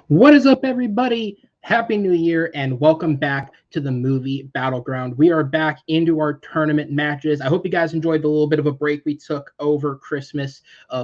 What is up, everybody? Happy New Year and welcome back to the Movie Battleground. We are back into our tournament matches. I hope you guys enjoyed the little bit of a break we took over Christmas,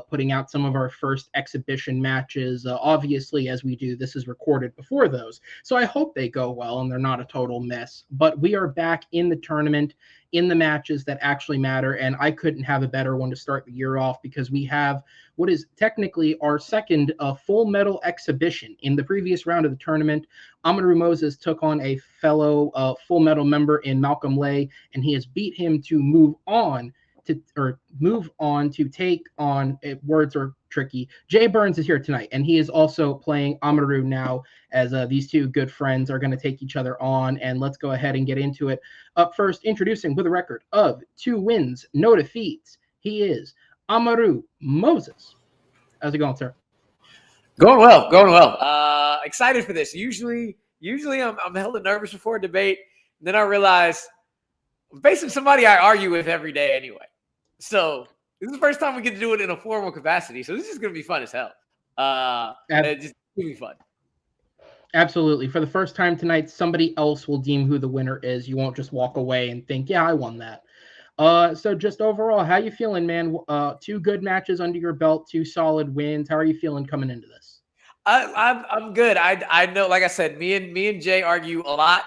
putting out some of our first exhibition matches. Obviously, as we do, this is recorded before those. So I hope they go well and they're not a total mess. But we are back in the tournament, in the matches that actually matter. And I couldn't have a better one to start the year off because we have what is technically our second full metal exhibition. In the previous round of the tournament, Amaru Moses took on a fellow Full Metal member in Malcolm Lay, and he has beat him to move on to take on words are tricky. Jay Burnz is here tonight, and he is also playing Amaru now, as these two good friends are going to take each other on. And let's go ahead and get into it. Up first, introducing with a record of 2 wins, no defeats, he is Amaru Moses. How's it going, sir? Going well. Excited for this. Usually I'm hella nervous before a debate. And then I realize I'm facing somebody I argue with every day anyway. So this is the first time we get to do it in a formal capacity. So this is going to be fun as hell. It's just going to be fun. Absolutely. For the first time tonight, somebody else will deem who the winner is. You won't just walk away and think, yeah, I won that. So just overall, how you feeling, man? 2 good matches under your belt, 2 solid wins. How are you feeling coming into this? I'm good. I know, like I said, me and Jay argue a lot,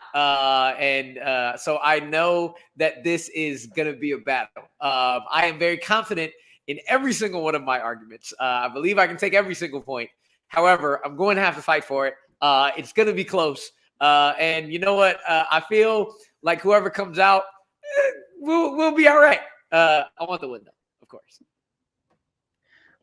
so I know that this is gonna be a battle. I am very confident in every single one of my arguments. I believe I can take every single point. However, I'm going to have to fight for it. It's gonna be close. And you know what? I feel like whoever comes out, we'll be all right. I want the win, though, of course.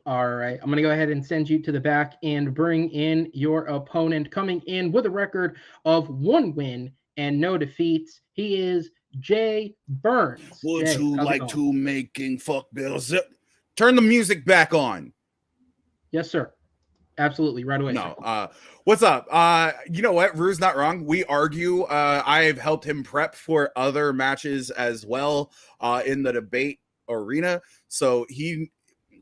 All right. I'm going to go ahead and send you to the back and bring in your opponent. Coming in with a record of 1 win and no defeats, he is Jay Burnz. Would Jay, you like to making fuck bills? Turn the music back on. Yes, sir. Absolutely. Right away. No. What's up? You know what? Rue's not wrong. We argue. I've helped him prep for other matches as well in the debate arena. So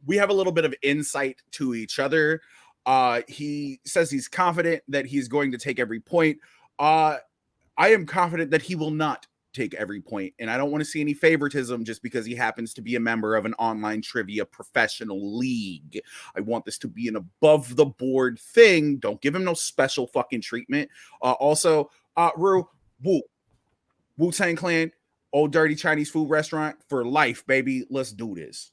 we have a little bit of insight to each other. He says he's confident that he's going to take every point. I am confident that he will not take every point, and I don't want to see any favoritism just because he happens to be a member of an online trivia professional league. I want this to be an above the board thing. Don't give him no special fucking treatment. Also, Rue, Wu-Tang Clan, Old Dirty Chinese Food Restaurant for life, baby. Let's do this.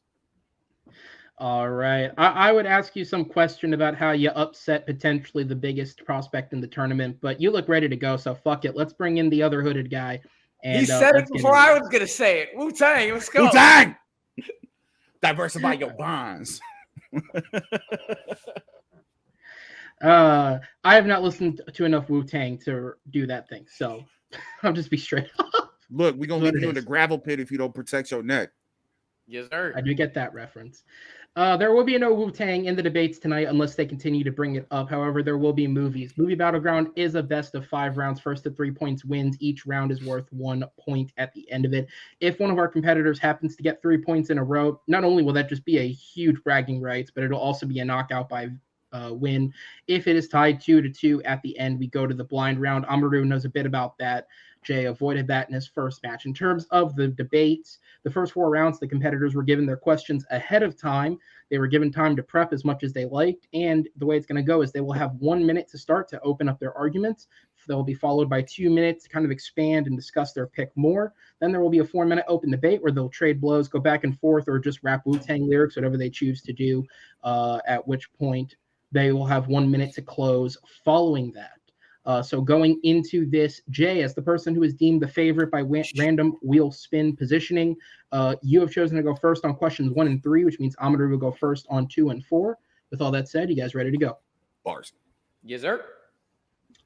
All right. I would ask you some question about how you upset potentially the biggest prospect in the tournament, but you look ready to go, so fuck it. Let's bring in the other hooded guy. And, he said it before I was going to say it. Wu-Tang, let's go. Wu-Tang! Diversify your bonds. I have not listened to enough Wu-Tang to do that thing, so I'll just be straight up. Look, we're going to leave you in the gravel pit if you don't protect your neck. Yes, sir. I do get that reference. There will be no Wu-Tang in the debates tonight unless they continue to bring it up. However, there will be movies. Movie Battleground is a best of 5 rounds. First to 3 points wins. Each round is worth 1 point at the end of it. If one of our competitors happens to get 3 points in a row, not only will that just be a huge bragging rights, but it'll also be a knockout by win. If it is tied 2-2 at the end, we go to the blind round. Amaru knows a bit about that. Jay avoided that in his first match. In terms of the debates, the first 4 rounds, the competitors were given their questions ahead of time. They were given time to prep as much as they liked. And the way it's going to go is they will have 1 minute to start to open up their arguments. They'll be followed by 2 minutes to kind of expand and discuss their pick more. Then there will be a 4-minute open debate where they'll trade blows, go back and forth, or just rap Wu-Tang lyrics, whatever they choose to do, at which point they will have 1 minute to close following that. So going into this, Jay, as the person who is deemed the favorite by random wheel spin positioning, you have chosen to go first on questions 1 and 3, which means Amaru will go first on 2 and 4. With all that said, you guys ready to go? Bars. Yes, sir.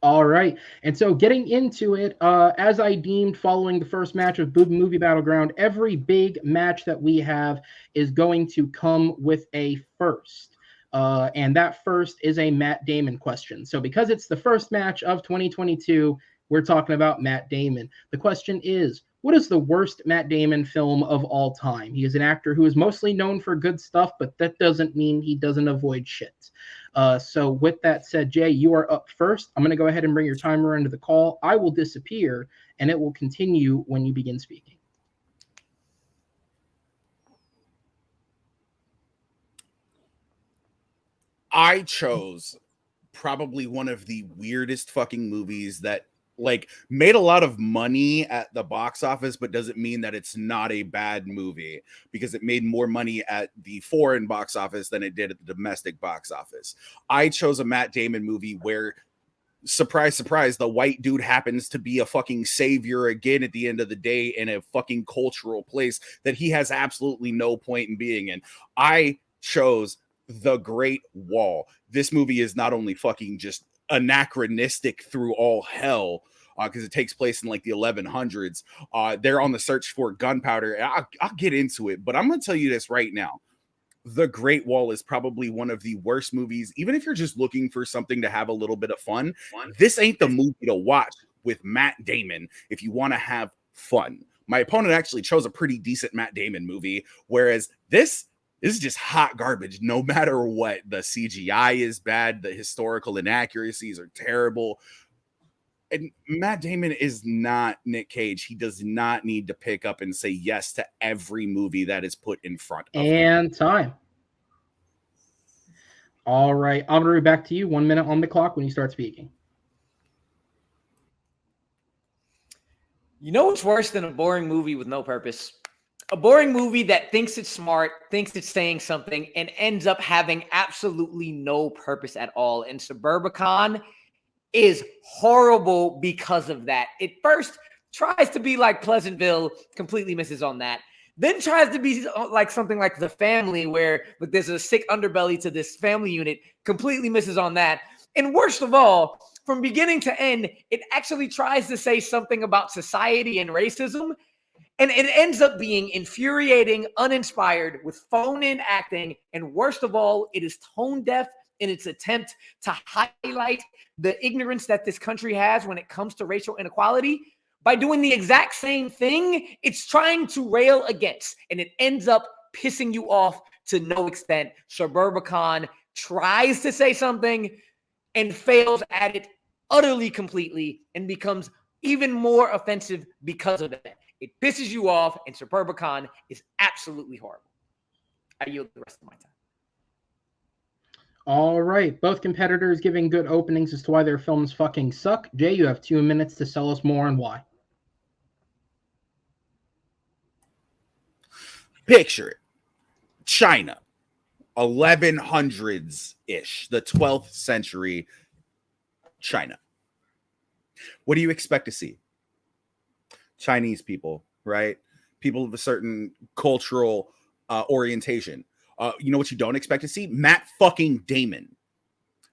All right. And so getting into it, as I deemed following the first match of Movie Battleground, every big match that we have is going to come with a first. And that first is a Matt Damon question. So because it's the first match of 2022, we're talking about Matt Damon. The question is, what is the worst Matt Damon film of all time? He is an actor who is mostly known for good stuff, but that doesn't mean he doesn't avoid shit. So with that said, Jay, you are up first. I'm going to go ahead and bring your timer into the call. I will disappear, and it will continue when you begin speaking. I chose probably one of the weirdest fucking movies that like made a lot of money at the box office, but doesn't mean that it's not a bad movie, because it made more money at the foreign box office than it did at the domestic box office. I chose a Matt Damon movie where, surprise, surprise, the white dude happens to be a fucking savior again at the end of the day in a fucking cultural place that he has absolutely no point in being in. I chose The Great Wall. This movie is not only fucking just anachronistic through all hell, because it takes place in like the 1100s. They're on the search for gunpowder. I'll get into it, but I'm going to tell you this right now. The Great Wall is probably one of the worst movies. Even if you're just looking for something to have a little bit of fun, this ain't the movie to watch with Matt Damon if you want to have fun. My opponent actually chose a pretty decent Matt Damon movie, whereas this is just hot garbage no matter what. The CGI is bad. The historical inaccuracies are terrible. And Matt Damon is not Nick Cage. He does not need to pick up and say yes to every movie that is put in front of him. And time. All right. Amaru, back to you. 1 minute on the clock when you start speaking. You know what's worse than a boring movie with no purpose? A boring movie that thinks it's smart, thinks it's saying something, and ends up having absolutely no purpose at all. And Suburbicon is horrible because of that. It first tries to be like Pleasantville, completely misses on that. Then tries to be like something like The Family, where there's a sick underbelly to this family unit, completely misses on that. And worst of all, from beginning to end, it actually tries to say something about society and racism. And it ends up being infuriating, uninspired, with phone-in acting. And worst of all, it is tone deaf in its attempt to highlight the ignorance that this country has when it comes to racial inequality by doing the exact same thing it's trying to rail against. And it ends up pissing you off to no extent. Suburbicon tries to say something and fails at it utterly, completely, and becomes even more offensive because of that. It pisses you off, and Suburbicon is absolutely horrible. I yield the rest of my time. All right. Both competitors giving good openings as to why their films fucking suck. Jay, you have 2 minutes to sell us more on why. Picture it. China, 1100s-ish, the 12th century China. What do you expect to see? Chinese people, right? People of a certain cultural orientation. You know what you don't expect to see? Matt fucking Damon.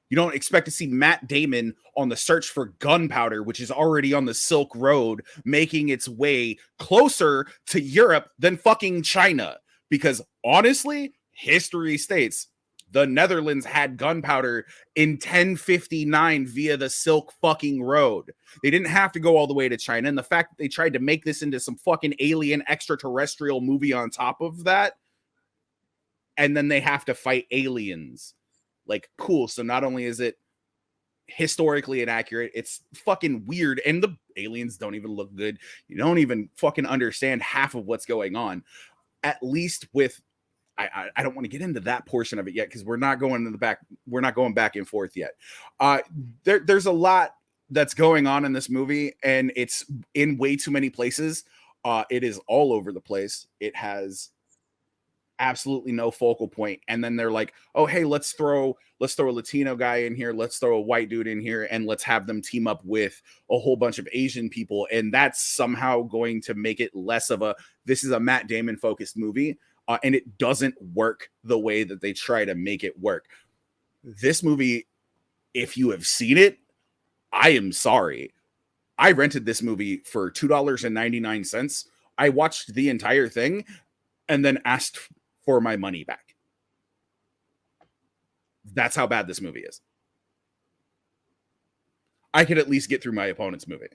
You don't expect to see Matt Damon on the search for gunpowder, which is already on the Silk Road, making its way closer to Europe than fucking China. Because honestly, history states the Netherlands had gunpowder in 1059 via the Silk fucking Road. They didn't have to go all the way to China. And the fact that they tried to make this into some fucking alien extraterrestrial movie on top of that, and then they have to fight aliens. Like, cool. So not only is it historically inaccurate, it's fucking weird. And the aliens don't even look good. You don't even fucking understand half of what's going on. At least with, I don't want to get into that portion of it yet, because we're not going in the back. We're not going back and forth yet. There's a lot that's going on in this movie, and it's in way too many places. It is all over the place. It has absolutely no focal point. And then they're like, oh, hey, let's throw a Latino guy in here. Let's throw a white dude in here, and let's have them team up with a whole bunch of Asian people. And that's somehow going to make it less of this is a Matt Damon focused movie. And it doesn't work the way that they try to make it work. This movie, if you have seen it, I am sorry. I rented this movie for $2.99. I watched the entire thing and then asked for my money back. That's how bad this movie is. I could at least get through my opponent's movie.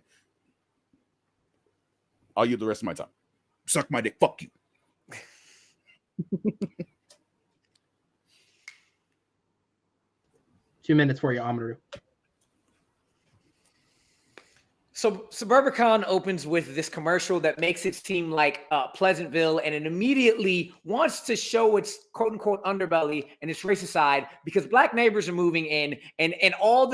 I'll use the rest of my time. Suck my dick. Fuck you. 2 minutes for you, Amaru. So Suburbicon opens with this commercial that makes it seem like Pleasantville, and it immediately wants to show its quote unquote underbelly and its racist side because black neighbors are moving in, and all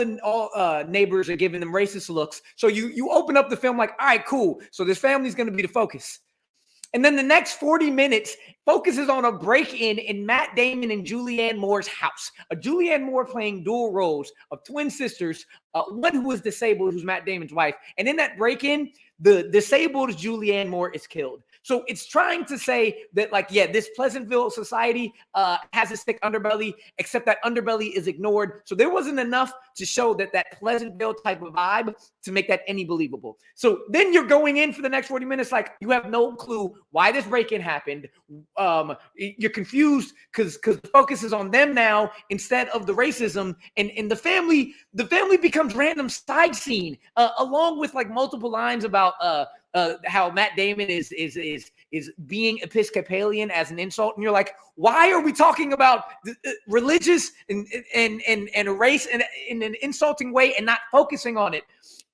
neighbors are giving them racist looks. So you open up the film like, all right, cool. So this family's going to be the focus. And then the next 40 minutes focuses on a break-in in Matt Damon and Julianne Moore's house. Julianne Moore playing dual roles of twin sisters, one who is disabled, who's Matt Damon's wife. And in that break-in, the disabled Julianne Moore is killed. So it's trying to say that, like, yeah, this Pleasantville society has a thick underbelly, except that underbelly is ignored. So there wasn't enough to show that Pleasantville type of vibe to make that any believable. So then you're going in for the next 40 minutes like you have no clue why this break-in happened. You're confused because the focus is on them now instead of the racism, and the family becomes random side scene along with like multiple lines about how Matt Damon is being Episcopalian as an insult, and you're like, why are we talking about religious and race in an insulting way and not focusing on it?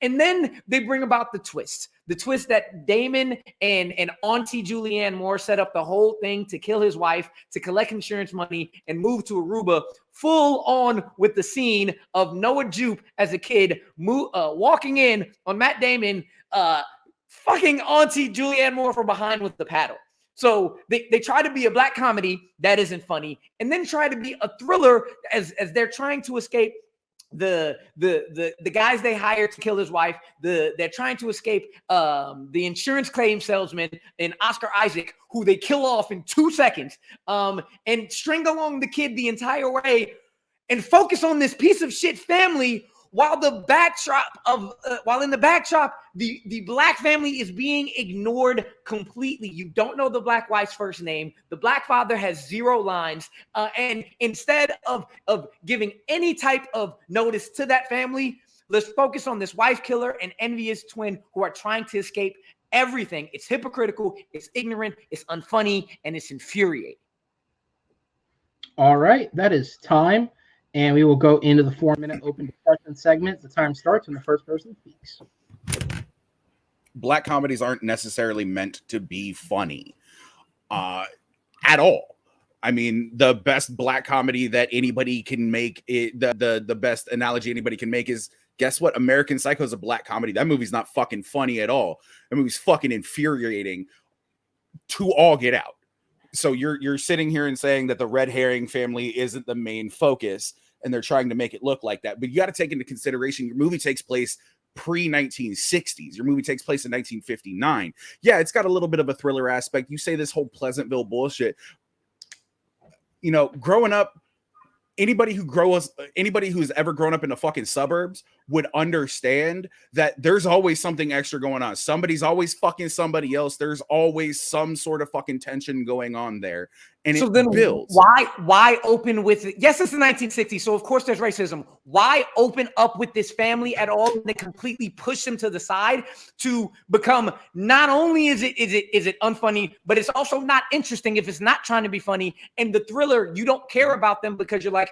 And then they bring about the twist that Damon and Auntie Julianne Moore set up the whole thing to kill his wife, to collect insurance money, and move to Aruba, full on with the scene of Noah Jupe as a kid walking in on Matt Damon, fucking Auntie Julianne Moore from behind with the paddle. So they try to be a black comedy that isn't funny, and then try to be a thriller as they're trying to escape the guys they hired to kill his wife. They're trying to escape the insurance claim salesman and Oscar Isaac, who they kill off in 2 seconds, and string along the kid the entire way, and focus on this piece of shit family. While in the backdrop, the black family is being ignored completely. You don't know the black wife's first name. The black father has 0 lines. And instead of giving any type of notice to that family, let's focus on this wife killer and envious twin who are trying to escape everything. It's hypocritical, it's ignorant, it's unfunny, and it's infuriating. All right, that is time. And we will go into the 4-minute open discussion segment. The time starts when the first person speaks. Black comedies aren't necessarily meant to be funny at all. I mean, the best black comedy that anybody can make, the best analogy anybody can make is, guess what? American Psycho is a black comedy. That movie's not fucking funny at all. That movie's fucking infuriating to all get out. So you're sitting here and saying that the red herring family isn't the main focus, and they're trying to make it look like that. But you got to take into consideration your movie takes place pre-1960s. Your movie takes place in 1959. Yeah, it's got a little bit of a thriller aspect. You say this whole Pleasantville bullshit. You know, growing up, anybody who's ever grown up in the fucking suburbs would understand that there's always something extra going on. Somebody's always fucking somebody else. There's always some sort of fucking tension going on there. And so then builds. Why open with it? Yes, it's the 1960s, so of course there's racism. Why open up with this family at all and then completely push them to the side to become, not only is it unfunny, but it's also not interesting if it's not trying to be funny. And the thriller, you don't care about them because you're like,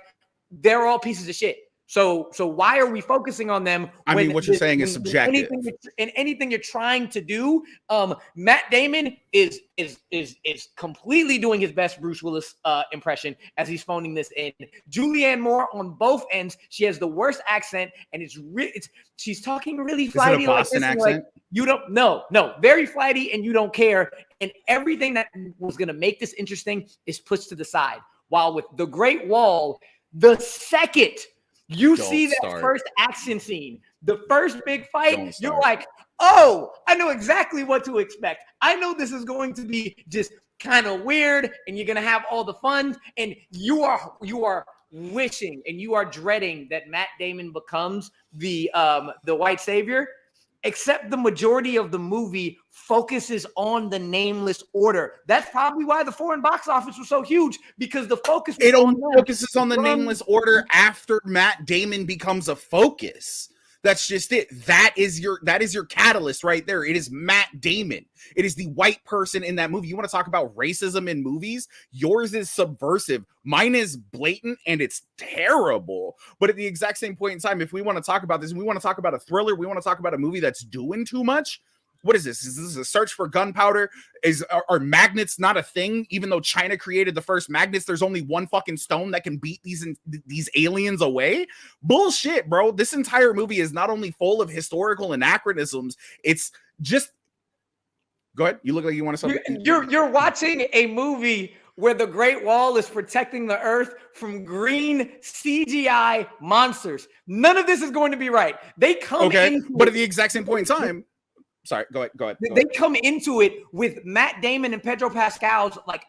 they're all pieces of shit. So why are we focusing on them? I mean, what you're saying is subjective. Anything you're trying to do, Matt Damon is completely doing his best Bruce Willis impression as he's phoning this in. Julianne Moore on both ends, she has the worst accent, and she's talking really flighty. Is it a Boston accent? Like, you don't no, very flighty, and you don't care. And everything that was going to make this interesting is pushed to the side. While with The Great Wall, the second you see that first action scene, the first big fight, you're like, oh, I know exactly what to expect. I know this is going to be just kind of weird, and you're going to have all the fun, and you are wishing and you are dreading that Matt Damon becomes the white savior. Except the majority of the movie focuses on the Nameless Order. That's probably why the foreign box office was so huge, because the focus was focuses on the Nameless Order after Matt Damon becomes a focus. That's just it. That is your catalyst right there. It is Matt Damon. It is the white person in that movie. You want to talk about racism in movies? Yours is subversive. Mine is blatant and it's terrible. But at the exact same point in time, if we want to talk about this, we want to talk about a thriller, we want to talk about a movie that's doing too much. What is this? Is this a search for gunpowder? Are magnets not a thing? Even though China created the first magnets, there's only one fucking stone that can beat these aliens away? Bullshit, bro. This entire movie is not only full of historical anachronisms, it's just... Go ahead. You look like you want to something. You're watching a movie where the Great Wall is protecting the Earth from green CGI monsters. None of this is going to be right. They come but at the exact same point in time... Sorry, go ahead. They come into it with Matt Damon and Pedro Pascal's like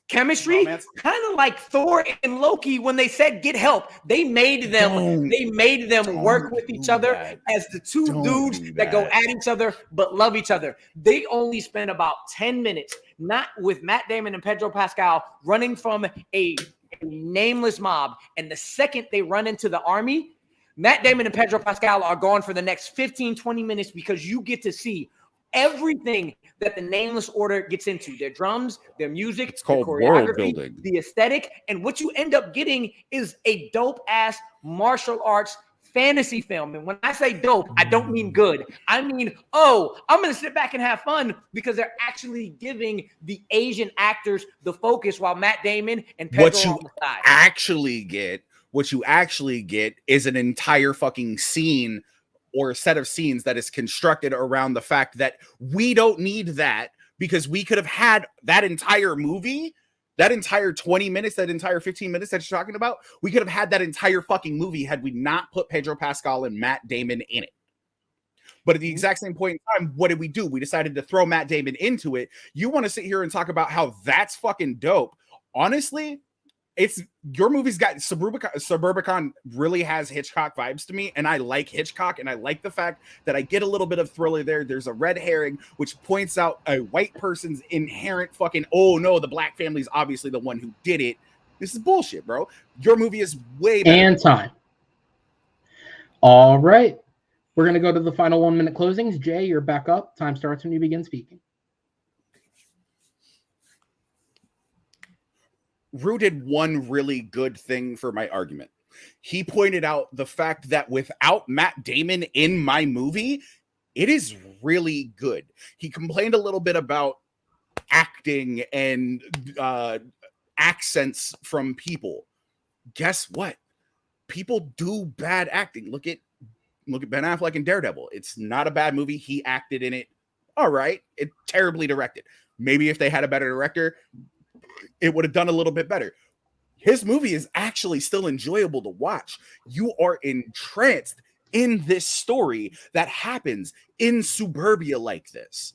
chemistry, kind of like Thor and Loki when they said get help. They made them work with each other as the two dudes that go at each other but love each other. They only spent about 10 minutes not with Matt Damon and Pedro Pascal running from a nameless mob, and the second they run into the army, Matt Damon and Pedro Pascal are gone for the next 15, 20 minutes because you get to see everything that the Nameless Order gets into. Their drums, their music, it's called their choreography, world building, the aesthetic. And what you end up getting is a dope-ass martial arts fantasy film. And when I say dope, I don't mean good. I mean, I'm going to sit back and have fun because they're actually giving the Asian actors the focus while Matt Damon and Pedro on the side. What you actually get is an entire fucking scene or a set of scenes that is constructed around the fact that we don't need that, because we could have had that entire movie, that entire 20 minutes, that entire 15 minutes that you're talking about. We could have had that entire fucking movie had we not put Pedro Pascal and Matt Damon in it. But at the exact same point in time, what did we do? We decided to throw Matt Damon into it. You want to sit here and talk about how that's fucking dope. Honestly, your movie's got Suburbicon really has Hitchcock vibes to me, and I like Hitchcock, and I like the fact that I get a little bit of thriller there. There's a red herring which points out a white person's inherent fucking, oh no, the black family's obviously the one who did it. This is bullshit, bro. Your movie is way better. And time. All right. We're gonna go to the final 1 minute closings. Jay, you're back up. Time starts when you begin speaking. Rue did one really good thing for my argument. He pointed out the fact that without Matt Damon in my movie, it is really good. He complained a little bit about acting and accents from people. Guess what? People do bad acting. Look at Ben Affleck in Daredevil. It's not a bad movie. He acted in it. All right. It's terribly directed. Maybe if they had a better director, it would have done a little bit better. His movie is actually still enjoyable to watch. You are entranced in this story that happens in suburbia like this.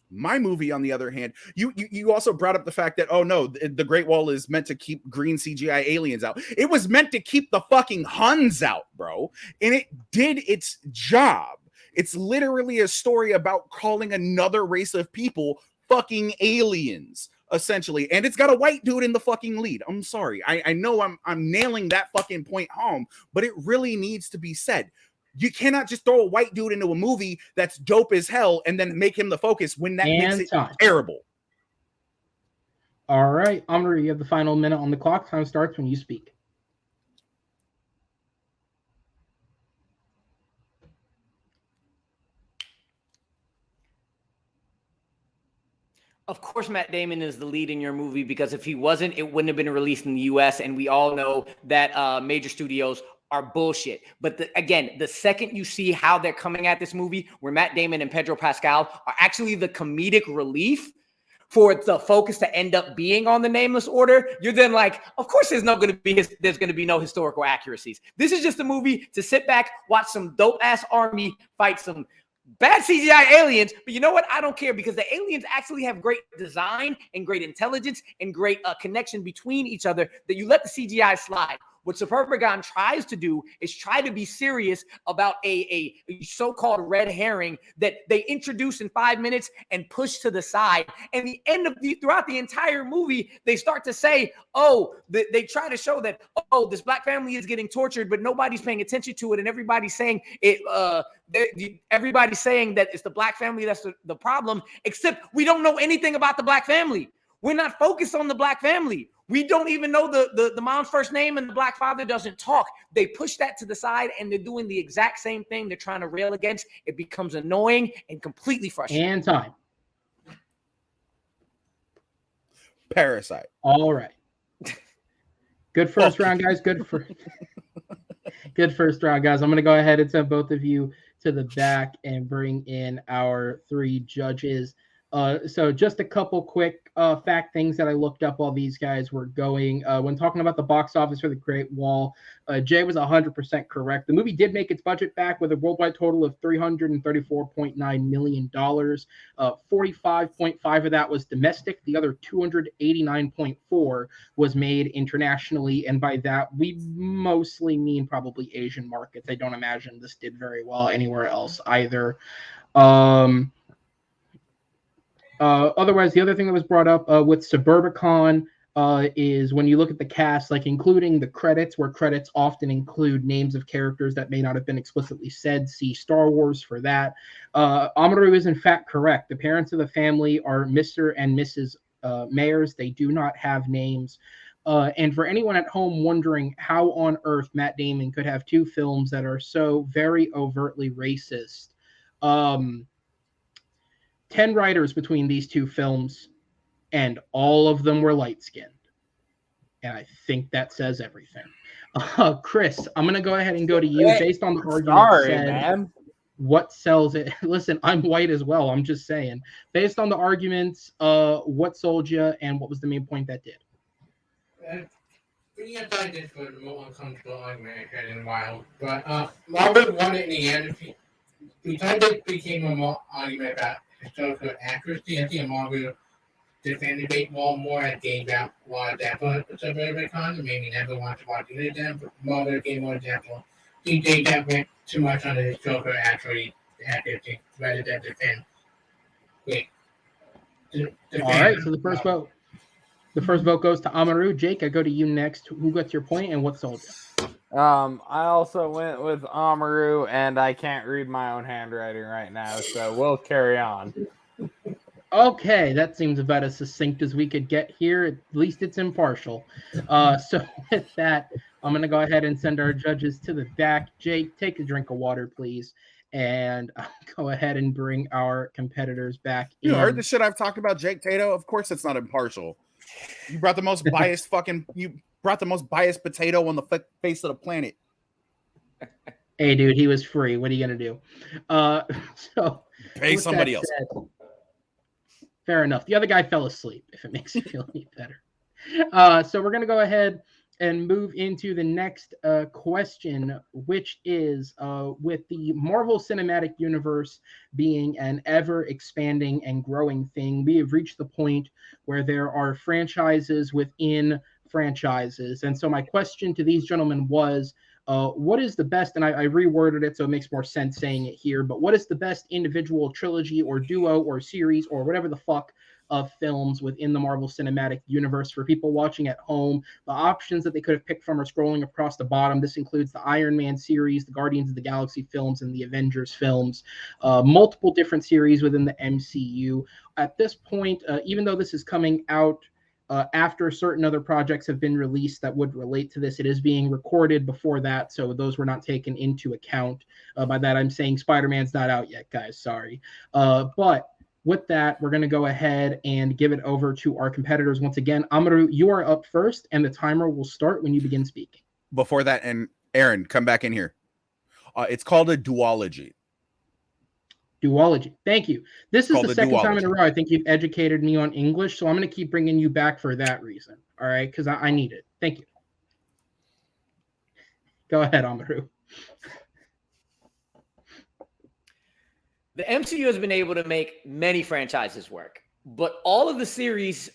My movie, on the other hand, you also brought up the fact that, oh no, the Great Wall is meant to keep green CGI aliens out. It was meant to keep the fucking Huns out, bro. And it did its job. It's literally a story about calling another race of people fucking aliens, essentially, and it's got a white dude in the fucking lead. I'm sorry, I know I'm nailing that fucking point home, but it really needs to be said. You cannot just throw a white dude into a movie that's dope as hell and then make him the focus when that makes it terrible. All right, Amaru, you have the final minute on the clock. Time starts when you speak. Of course, Matt Damon is the lead in your movie, because if he wasn't, it wouldn't have been released in the U.S. And we all know that major studios are bullshit. But again, the second you see how they're coming at this movie, where Matt Damon and Pedro Pascal are actually the comedic relief for the focus to end up being on the Nameless Order, you're then like, of course there's going to be no historical accuracies. This is just a movie to sit back, watch some dope-ass army fight some bad CGI aliens, but you know what? I don't care, because the aliens actually have great design and great intelligence and great connection between each other, that you let the CGI slide. What Suburban tries to do is try to be serious about a so-called red herring that they introduce in 5 minutes and push to the side. And the end of throughout the entire movie, they start to say, oh, they try to show that, oh, this black family is getting tortured, but nobody's paying attention to it. And everybody's saying it, everybody's saying that it's the black family that's the problem, except we don't know anything about the black family. We're not focused on the black family. We don't even know the mom's first name, and the black father doesn't talk. They push that to the side, and they're doing the exact same thing they're trying to rail against. It becomes annoying and completely frustrating. And time. Parasite. All right. Good first round, guys. Good first round, guys. I'm going to go ahead and send both of you to the back and bring in our 3 judges. So just a couple quick fact things that I looked up while these guys were going. When talking about the box office for The Great Wall, Jay was 100% correct. The movie did make its budget back with a worldwide total of $334.9 million. 45.5 of that was domestic. The other 289.4 was made internationally. And by that, we mostly mean probably Asian markets. I don't imagine this did very well anywhere else either. Otherwise, the other thing that was brought up with Suburbicon is when you look at the cast, like including the credits, where credits often include names of characters that may not have been explicitly said. See Star Wars for that. Amaru is in fact correct. The parents of the family are Mr. and Mrs. Mayers. They do not have names. And for anyone at home wondering how on earth Matt Damon could have 2 films that are so very overtly racist, 10 writers between these 2 films, and all of them were light-skinned. And I think that says everything. Chris, I'm going to go ahead and go to you based on the argument man. What sells it? Listen, I'm white as well. I'm just saying. Based on the arguments, what sold you, and what was the main point that did? I thought this was a more uncomfortable argument I had in a while. But Marvel won it in the end. We thought it became a more argument about historical accuracy. I think Marvel defended Great Wall more and gave out more example of Suburbicon, and maybe never want to watch it again, but Marvel gave more example. I think they that went too much on the historical accuracy rather than defend. Wait. All right, so the first vote. The first vote goes to Amaru. Jake, I go to you next. Who gets your point and what sold you? I also went with Amaru, and I can't read my own handwriting right now, so we'll carry on. Okay, that seems about as succinct as we could get here. At least it's impartial. So with that, I'm going to go ahead and send our judges to the back. Jake, take a drink of water, please. And I'll go ahead and bring our competitors back in. You heard the shit I've talked about Jake Tato? Of course it's not impartial. You brought the most biased potato on the face of the planet. Hey, dude, he was free. What are you going to do? So pay somebody else. Said, fair enough. The other guy fell asleep, if it makes you feel any better. So we're going to go ahead and move into the next question, which is with the Marvel Cinematic Universe being an ever-expanding and growing thing, we have reached the point where there are franchises within franchises. And so my question to these gentlemen was, what is the best, and I reworded it so it makes more sense saying it here, but what is the best individual trilogy or duo or series or whatever the fuck of films within the Marvel Cinematic Universe for people watching at home? The options that they could have picked from are scrolling across the bottom. This includes the Iron Man series, the Guardians of the Galaxy films, and the Avengers films, multiple different series within the MCU. At this point, even though this is coming out after certain other projects have been released that would relate to this, it is being recorded before that, so those were not taken into account. By that, I'm saying Spider-Man's not out yet, guys. Sorry. But with that, we're going to go ahead and give it over to our competitors once again. Amaru, you are up first, and the timer will start when you begin speaking. Before that, and Aaron, come back in here. It's called a duology. Duology. Thank you. This is the second time in a row I think you've educated me on English, so I'm going to keep bringing you back for that reason. All right, because I need it. Thank you. Go ahead, Amaru. The MCU has been able to make many franchises work, but all of the series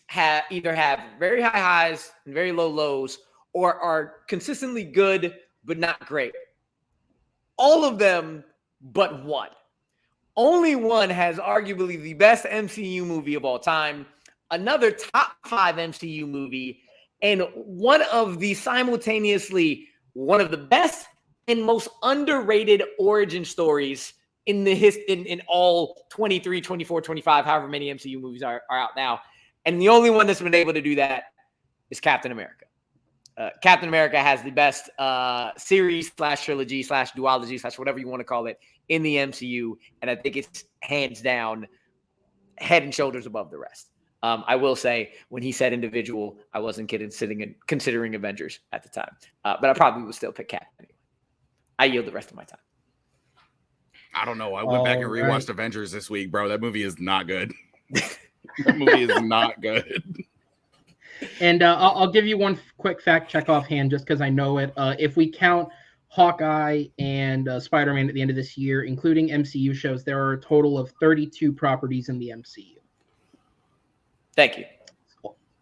either have very high highs and very low lows, are consistently good, but not great. All of them but one. Only one has arguably the best MCU movie of all time, another top 5 MCU movie, and one of the simultaneously one of the best and most underrated origin stories in the in all 23, 24, 25, however many MCU movies are out now. And the only one that's been able to do that is Captain America. Captain America has the best series / trilogy / duology / whatever you want to call it in the MCU. And I think it's hands down head and shoulders above the rest. I will say when he said individual, I wasn't considering Avengers at the time. But I probably would still pick Cap anyway. I yield the rest of my time. I don't know. I went back and rewatched Avengers this week, bro. That movie is not good. That movie is not good. And I'll give you one quick fact check offhand just because I know it. If we count Hawkeye and Spider-Man at the end of this year, including MCU shows, there are a total of 32 properties in the MCU. Thank you.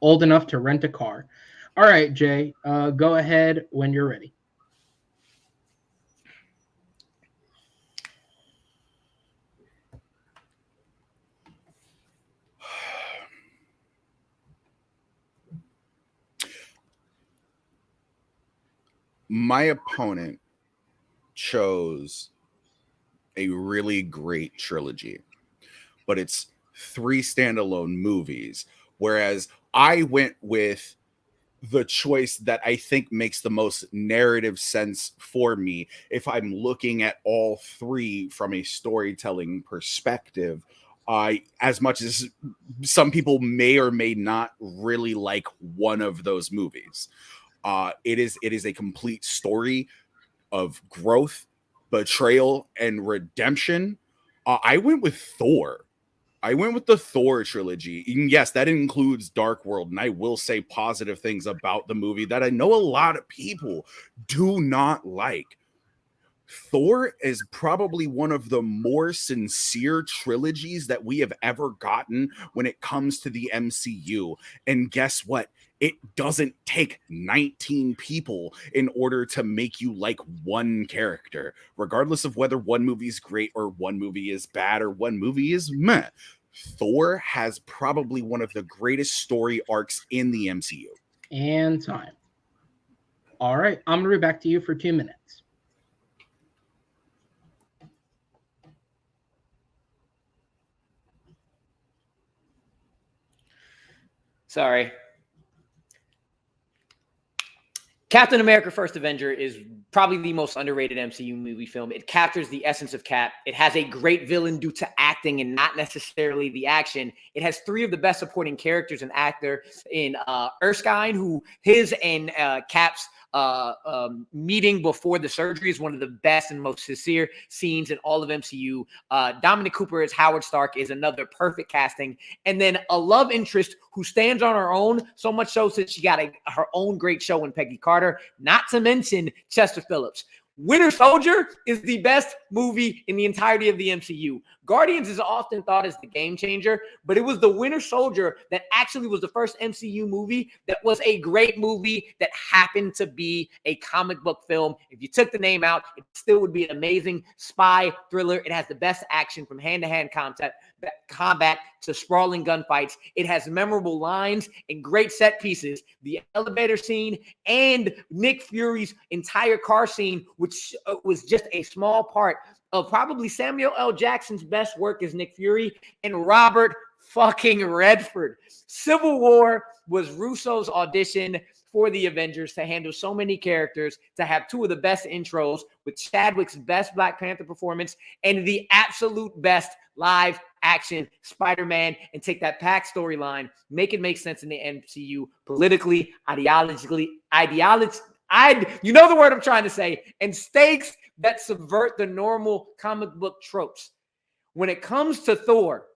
Old enough to rent a car. All right, Jay, go ahead when you're ready. My opponent chose a really great trilogy, but it's 3 standalone movies, whereas I went with the choice that I think makes the most narrative sense for me if I'm looking at all 3 from a storytelling perspective. As much as some people may or may not really like one of those movies. It is a complete story of growth, betrayal, and redemption. I went with Thor. I went with the Thor trilogy. And yes, that includes Dark World, and I will say positive things about the movie that I know a lot of people do not like. Thor is probably one of the more sincere trilogies that we have ever gotten when it comes to the MCU. And guess what? It doesn't take 19 people in order to make you like one character, regardless of whether one movie is great or one movie is bad or one movie is meh. Thor has probably one of the greatest story arcs in the MCU. And time. All right, I'm going to be back to you for 2 minutes. Sorry. Captain America First Avenger is probably the most underrated MCU movie film. It captures the essence of Cap. It has a great villain due to acting and not necessarily the action. It has 3 of the best supporting characters and actor in Erskine, who his and Cap's meeting before the surgery is one of the best and most sincere scenes in all of MCU. Dominic Cooper as Howard Stark is another perfect casting. And then a love interest who stands on her own, so much so that she got her own great show in Peggy Carter, not to mention Chester Phillips. Winter Soldier is the best movie in the entirety of the MCU. Guardians is often thought as the game changer, but it was the Winter Soldier that actually was the first MCU movie that was a great movie that happened to be a comic book film. If you took the name out, it still would be an amazing spy thriller. It has the best action from hand-to-hand combat to sprawling gunfights. It has memorable lines and great set pieces. The elevator scene and Nick Fury's entire car scene, which was just a small part of probably Samuel L. Jackson's best work as Nick Fury, and Robert fucking Redford. Civil War was Russo's audition for the Avengers to handle so many characters, to have 2 of the best intros with Chadwick's best Black Panther performance and the absolute best live action Spider-Man, and take that Pac storyline, make it make sense in the MCU politically, ideologically, you know the word I'm trying to say, and stakes that subvert the normal comic book tropes. When it comes to Thor,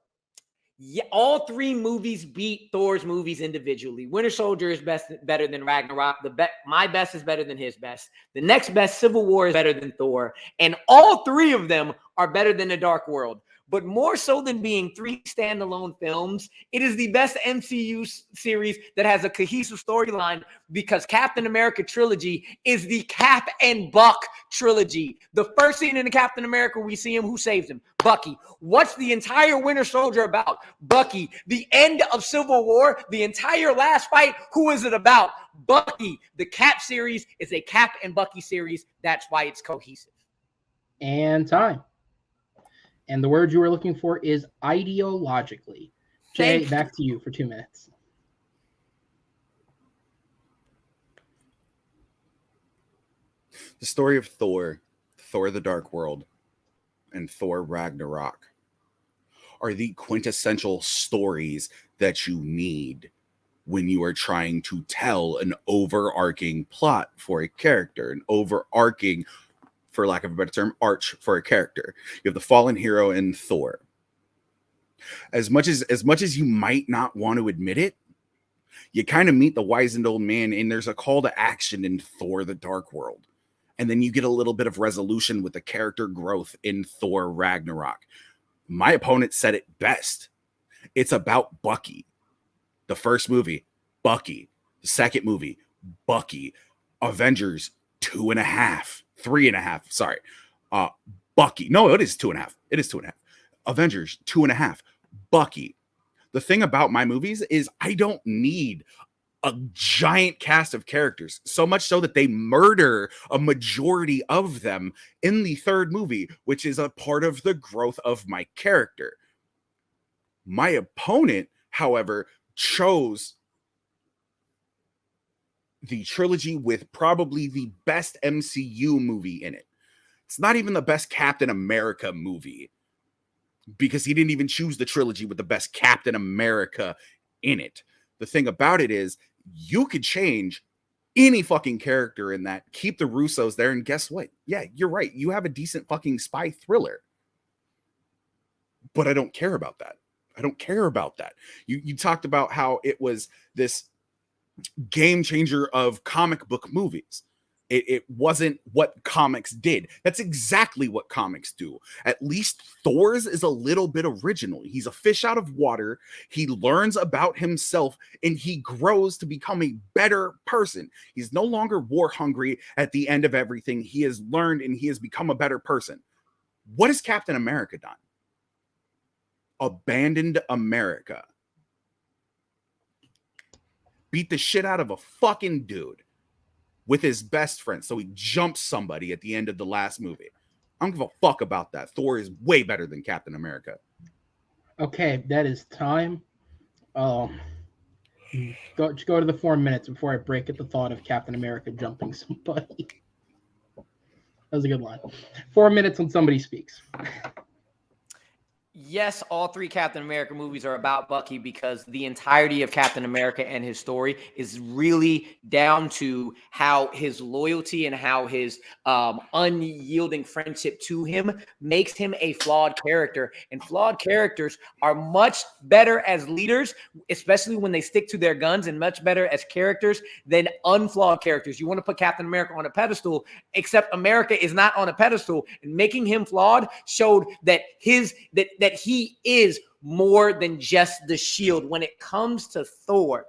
all 3 movies beat Thor's movies individually. Winter Soldier is better than Ragnarok. My best is better than his best. The next best, Civil War, is better than Thor. And all 3 of them are better than The Dark World. but more so than being 3 standalone films, it is the best MCU series that has a cohesive storyline because Captain America trilogy is the Cap and Buck trilogy. The first scene in the Captain America, we see him. Who saves him? Bucky. What's the entire Winter Soldier about? Bucky. The end of Civil War, the entire last fight, who is it about? Bucky. The Cap series is a Cap and Bucky series. That's why it's cohesive. And time. And the word you were looking for is ideologically. Jay, back to you for 2 minutes. The story of Thor, Thor the Dark World, and Thor Ragnarok are the quintessential stories that you need when you are trying to tell an overarching plot for a character, an overarching, for lack of a better term, arch for a character. You have the fallen hero in Thor. As much as you might not want to admit it, you kind of meet the wizened old man, and there's a call to action in Thor the Dark World. And then you get a little bit of resolution with the character growth in Thor Ragnarok. My opponent said it best. It's about Bucky. The first movie, Bucky. The second movie, Bucky. Avengers 2.5, 3.5. Sorry. Bucky. No, it is 2.5. It is 2.5. Avengers 2.5. Bucky. The thing about my movies is I don't need a giant cast of characters, so much so that they murder a majority of them in the third movie, which is a part of the growth of my character. My opponent, however, chose the trilogy with probably the best MCU movie in it. It's not even the best Captain America movie, because he didn't even choose the trilogy with the best Captain America in it. The thing about it is, you could change any fucking character in that, keep the Russos there, and guess what? Yeah, you're right. You have a decent fucking spy thriller. But I don't care about that. I don't care about that. You talked about how it was this game changer of comic book movies. It wasn't what comics did. That's exactly what comics do. At least Thor's is a little bit original. He's a fish out of water. He learns about himself and he grows to become a better person. He's no longer war hungry at the end of everything. He has learned and he has become a better person. What has Captain America done? Abandoned America. Beat the shit out of a fucking dude with his best friend, so he jumps somebody at the end of the last movie. I don't give a fuck about that. Thor is way better than Captain America. Okay, that is time. Go to the 4 minutes before I break at the thought of Captain America jumping somebody. That was a good line. 4 minutes when somebody speaks. Yes, all 3 Captain America movies are about Bucky because the entirety of Captain America and his story is really down to how his loyalty and how his unyielding friendship to him makes him a flawed character. And flawed characters are much better as leaders, especially when they stick to their guns, and much better as characters than unflawed characters. You want to put Captain America on a pedestal, except America is not on a pedestal, and making him flawed showed that that he is more than just the shield. When it comes to Thor,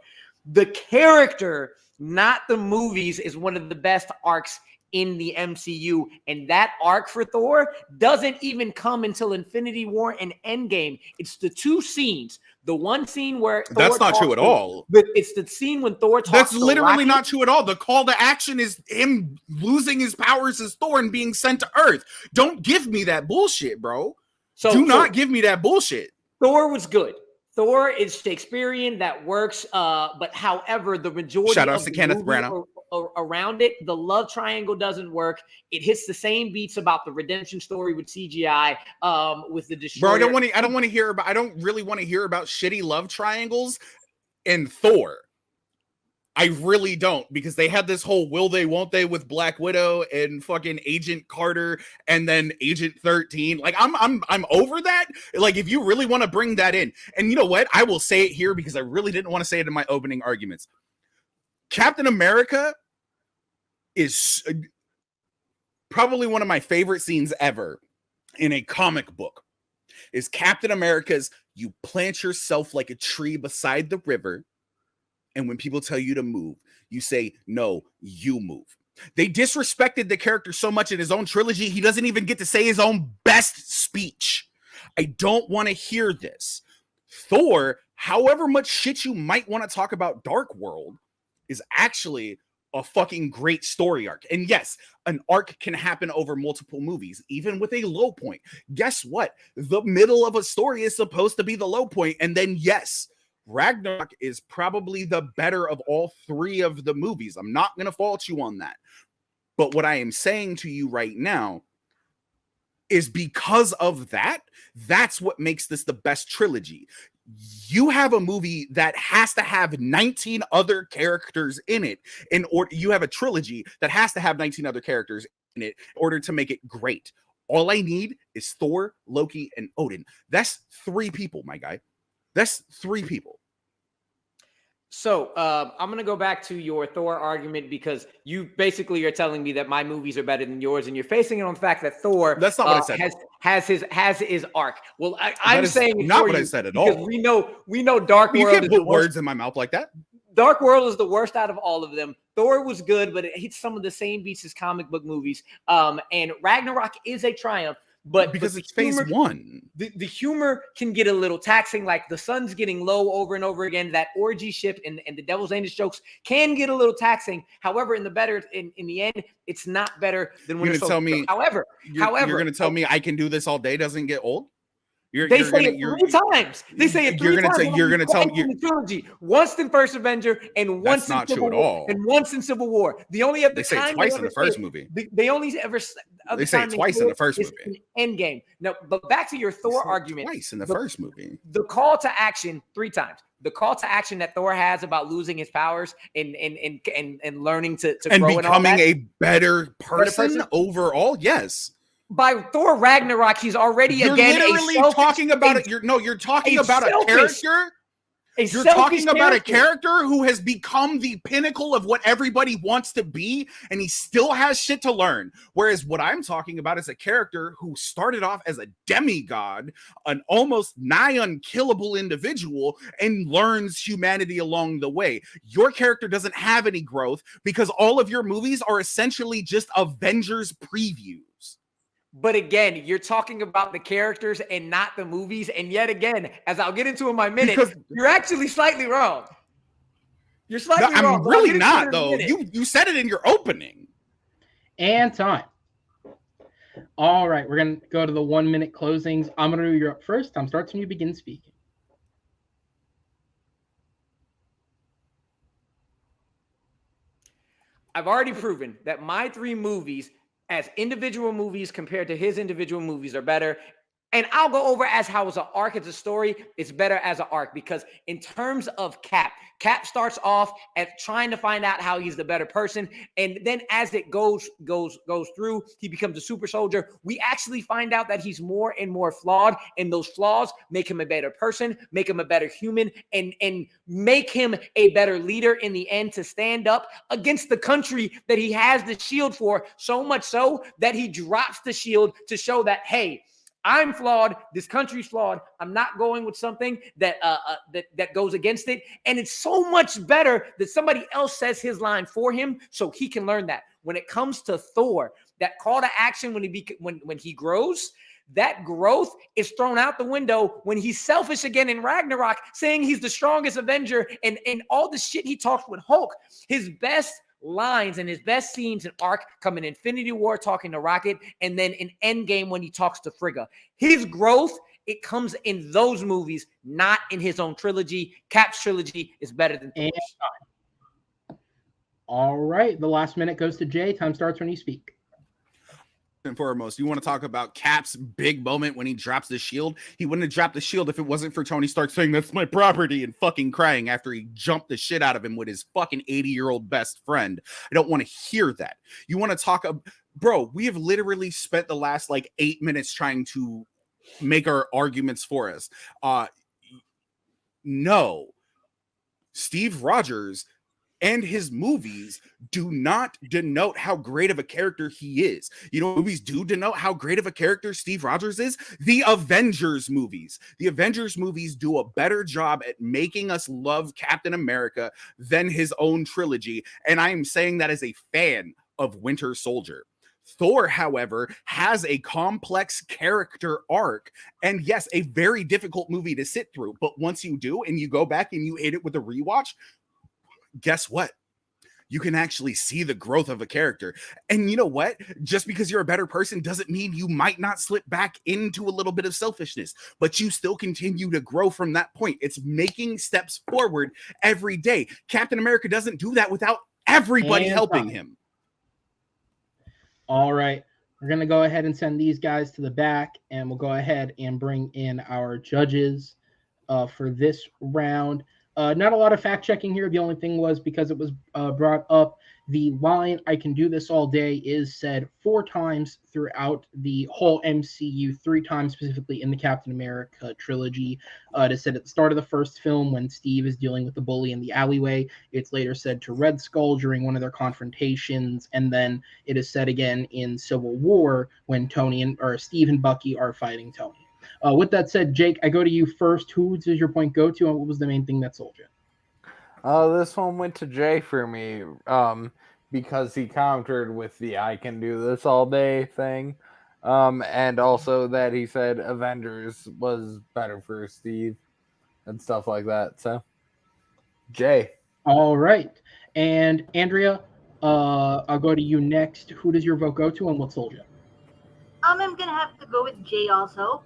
the character, not the movies, is one of the best arcs in the MCU. And that arc for Thor doesn't even come until Infinity War and Endgame. It's the 2 scenes. The one scene where that's not true at all. But it's the scene when Thor talks. That's to literally Rocket. not true at all. The call to action is him losing his powers as Thor and being sent to Earth. Don't give me that bullshit, bro. Do not give me that bullshit. Thor was good. Thor is Shakespearean. That works. But however, the majority Shout out of to the Kenneth movie Branagh. Around it, the love triangle doesn't work. It hits the same beats about the redemption story with CGI, with the destroyer. Bro, I don't really want to hear about shitty love triangles in Thor. I really don't, because they had this whole will they, won't they with Black Widow and fucking Agent Carter and then Agent 13. Like, I'm over that. Like, if you really want to bring that in, and you know what? I will say it here because I really didn't want to say it in my opening arguments. Captain America is probably one of my favorite scenes ever in a comic book. is Captain America's you plant yourself like a tree beside the river, and when people tell you to move, you say, no, you move. They disrespected the character so much in his own trilogy, he doesn't even get to say his own best speech. I don't want to hear this. Thor, however much shit you might want to talk about Dark World, is actually a fucking great story arc. And yes, an arc can happen over multiple movies, even with a low point. Guess what? The middle of a story is supposed to be the low point. And then, yes, Ragnarok is probably the better of all three of the movies. I'm not going to fault you on that. But what I am saying to you right now is because of that, that's what makes this the best trilogy. You have a movie that has to have 19 other characters in it in order. You have a trilogy that has to have 19 other characters in it in order to make it great. All I need is Thor, Loki, and Odin. That's 3 people, my guy. That's 3 people. So I'm going to go back to your Thor argument because you basically are telling me that my movies are better than yours, and you're facing it on the fact that Thor That's not what I said. has his arc. Well, I'm saying it's not what I said at all. Because we know Dark World. You can't put words in my mouth like that. Dark World is the worst out of all of them. Thor was good, but it hits some of the same beats as comic book movies. And Ragnarok is a triumph. But because it's phase 1. The humor can get a little taxing, like the sun's getting low over and over again. That orgy ship and the devil's anus jokes can get a little taxing. However, in the end, it's not better than when it's me. However, you're going to tell me I can do this all day doesn't get old? They say it 3 times. They say it 3 times. You're going to tell me the trilogy once in First Avenger and once in Civil War and once in Civil War. The only other they say time it twice in the first movie. They only ever they say it twice in the first movie. Endgame. No, but back to your Thor argument. Twice in the first movie. The call to action 3 times. The call to action that Thor has about losing his powers and learning to and grow becoming a better person overall. Yes. By Thor Ragnarok, he's already you're literally talking about it. You're talking about a character. You're talking about a character who has become the pinnacle of what everybody wants to be, and he still has shit to learn. Whereas what I'm talking about is a character who started off as a demigod, an almost nigh unkillable individual, and learns humanity along the way. Your character doesn't have any growth because all of your movies are essentially just Avengers previews. But again, you're talking about the characters and not the movies. And yet again, as I'll get into in my minute, you're actually slightly wrong. You're slightly wrong. I'm really not, though. You said it in your opening. And time. All right, we're going to go to the 1-minute closings. Amaru, you're up first. Time starts when you begin speaking. I've already proven that my 3 movies as individual movies compared to his individual movies are better. And I'll go over as how as an arc, as a story, it's better as an arc because in terms of Cap starts off at trying to find out how he's the better person. And then as it goes through, he becomes a super soldier. We actually find out that he's more and more flawed. And those flaws make him a better person, make him a better human, and make him a better leader in the end to stand up against the country that he has the shield for, so much so that he drops the shield to show that, hey, I'm flawed. This country's flawed. I'm not going with something that goes against it. And it's so much better that somebody else says his line for him so he can learn that. When it comes to Thor, that call to action when he grows, that growth is thrown out the window when he's selfish again in Ragnarok, saying he's the strongest Avenger and all the shit he talks with Hulk. His best lines and his best scenes in arc come in Infinity War talking to Rocket, and then in Endgame when he talks to Frigga. His growth, it comes in those movies, not in his own trilogy. Cap's trilogy is better than Thor's. All right, the last minute goes to Jay. Time starts when you speak. And foremost, you want to talk about Cap's big moment when he drops the shield? He wouldn't have dropped the shield if it wasn't for Tony Stark saying that's my property and fucking crying after he jumped the shit out of him with his fucking 80-year-old best friend. I don't want to hear that. You want to talk bro, we have literally spent the last 8 minutes trying to make our arguments for us. No. Steve Rogers and his movies do not denote how great of a character he is. You know, movies do denote how great of a character Steve Rogers is. The Avengers movies. The Avengers movies do a better job at making us love Captain America than his own trilogy. And I am saying that as a fan of Winter Soldier. Thor, however, has a complex character arc, and yes, a very difficult movie to sit through. But once you do, and you go back and you hit it with a rewatch, guess what? You can actually see the growth of a character. And you know what? Just because you're a better person doesn't mean you might not slip back into a little bit of selfishness, but you still continue to grow from that point. It's making steps forward every day. Captain America doesn't do that without everybody helping him. All right. We're going to go ahead and send these guys to the back, and we'll go ahead and bring in our judges for this round. Not a lot of fact checking here. The only thing was because it was brought up, the line "I can do this all day" is said 4 times throughout the whole MCU, 3 times specifically in the Captain America trilogy. It is said at the start of the first film when Steve is dealing with the bully in the alleyway. It's later said to Red Skull during one of their confrontations, and then it is said again in Civil War when Steve and Bucky are fighting Tony. With that said, Jake, I go to you first. Who does your point go to, and what was the main thing that sold you? This one went to Jay for me because he countered with the "I can do this all day" thing, and also that he said Avengers was better for Steve and stuff like that. So, Jay. All right. And Andrea, I'll go to you next. Who does your vote go to, and what sold you? I'm gonna have to go with Jay also.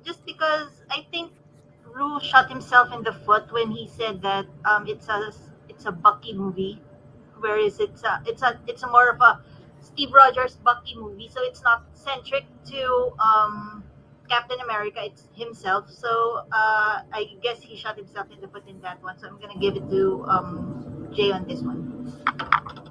Just because I think Rue shot himself in the foot when he said that it's a Bucky movie, whereas it's a more of a Steve Rogers Bucky movie. So it's not centric to Captain America. It's himself. So I guess he shot himself in the foot in that one. So I'm gonna give it to Jay on this one.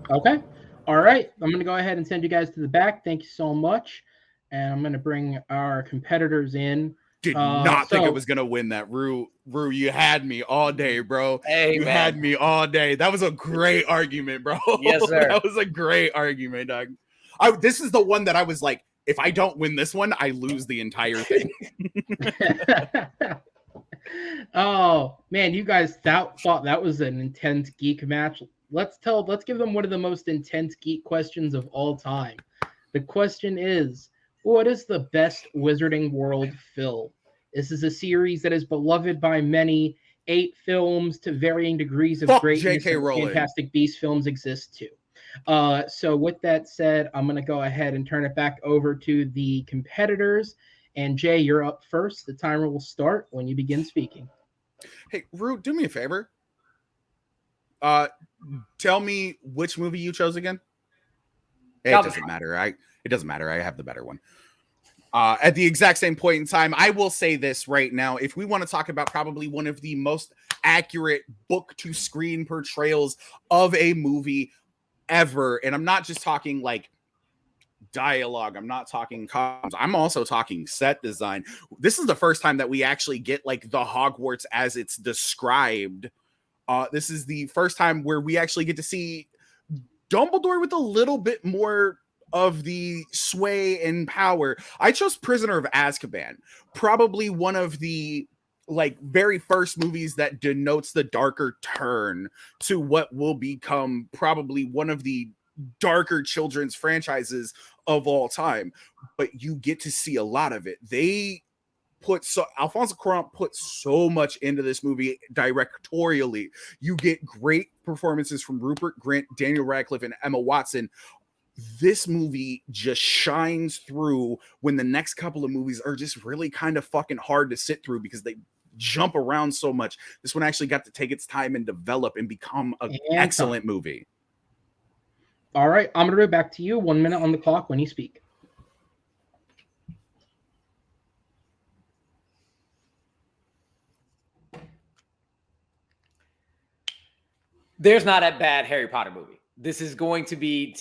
Okay. All right. I'm gonna go ahead and send you guys to the back. Thank you so much. And I'm going to bring our competitors in. Did not think I was going to win that. Rue, you had me all day, bro. Hey, you had me all day. That was a great argument, bro. Yes, sir. That was a great argument, dog. This is the one that I was like, if I don't win this one, I lose the entire thing. Oh, man, you guys thought that was an intense geek match. Let's give them one of the most intense geek questions of all time. The question is, what is the best Wizarding World film? This is a series that is beloved by many. 8 films to varying degrees of greatness. J.K. Rowling. Fantastic Beasts films exist too. So with that said, I'm going to go ahead and turn it back over to the competitors. And Jay, you're up first. The timer will start when you begin speaking. Hey, Rue, do me a favor. Tell me which movie you chose again. It doesn't matter. It doesn't matter. I have the better one. At the exact same point in time, I will say this right now. If we want to talk about probably one of the most accurate book-to-screen portrayals of a movie ever, and I'm not just talking like dialogue, I'm not talking comms, I'm also talking set design. This is the first time that we actually get like the Hogwarts as it's described. This is the first time where we actually get to see Dumbledore with a little bit more of the sway and power. I chose Prisoner of Azkaban, probably one of the like very first movies that denotes the darker turn to what will become probably one of the darker children's franchises of all time. But you get to see a lot of it. Alfonso Cuarón put so much into this movie directorially. You get great performances from Rupert Grint, Daniel Radcliffe, and Emma Watson. This movie just shines through when the next couple of movies are just really kind of fucking hard to sit through because they jump around so much. This one actually got to take its time and develop and become an excellent movie. All right, I'm going to go back to you. 1 minute on the clock when you speak. There's not a bad Harry Potter movie. This is going to be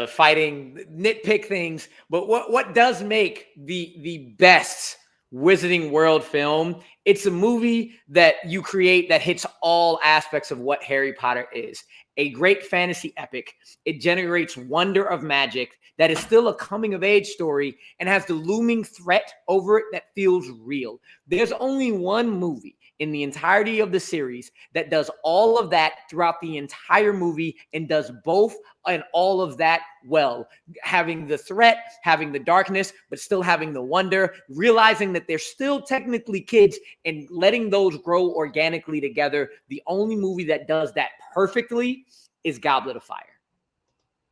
fighting, nitpick things. But what does make the best Wizarding World film It's a movie that you create that hits all aspects of what Harry Potter is. A great fantasy epic. It generates wonder of magic that is still a coming-of-age story and has the looming threat over it that feels real. There's only one movie in the entirety of the series that does all of that throughout the entire movie and does both and all of that well, having the threat, having the darkness, but still having the wonder, realizing that they're still technically kids and letting those grow organically together. The only movie that does that perfectly is Goblet of Fire.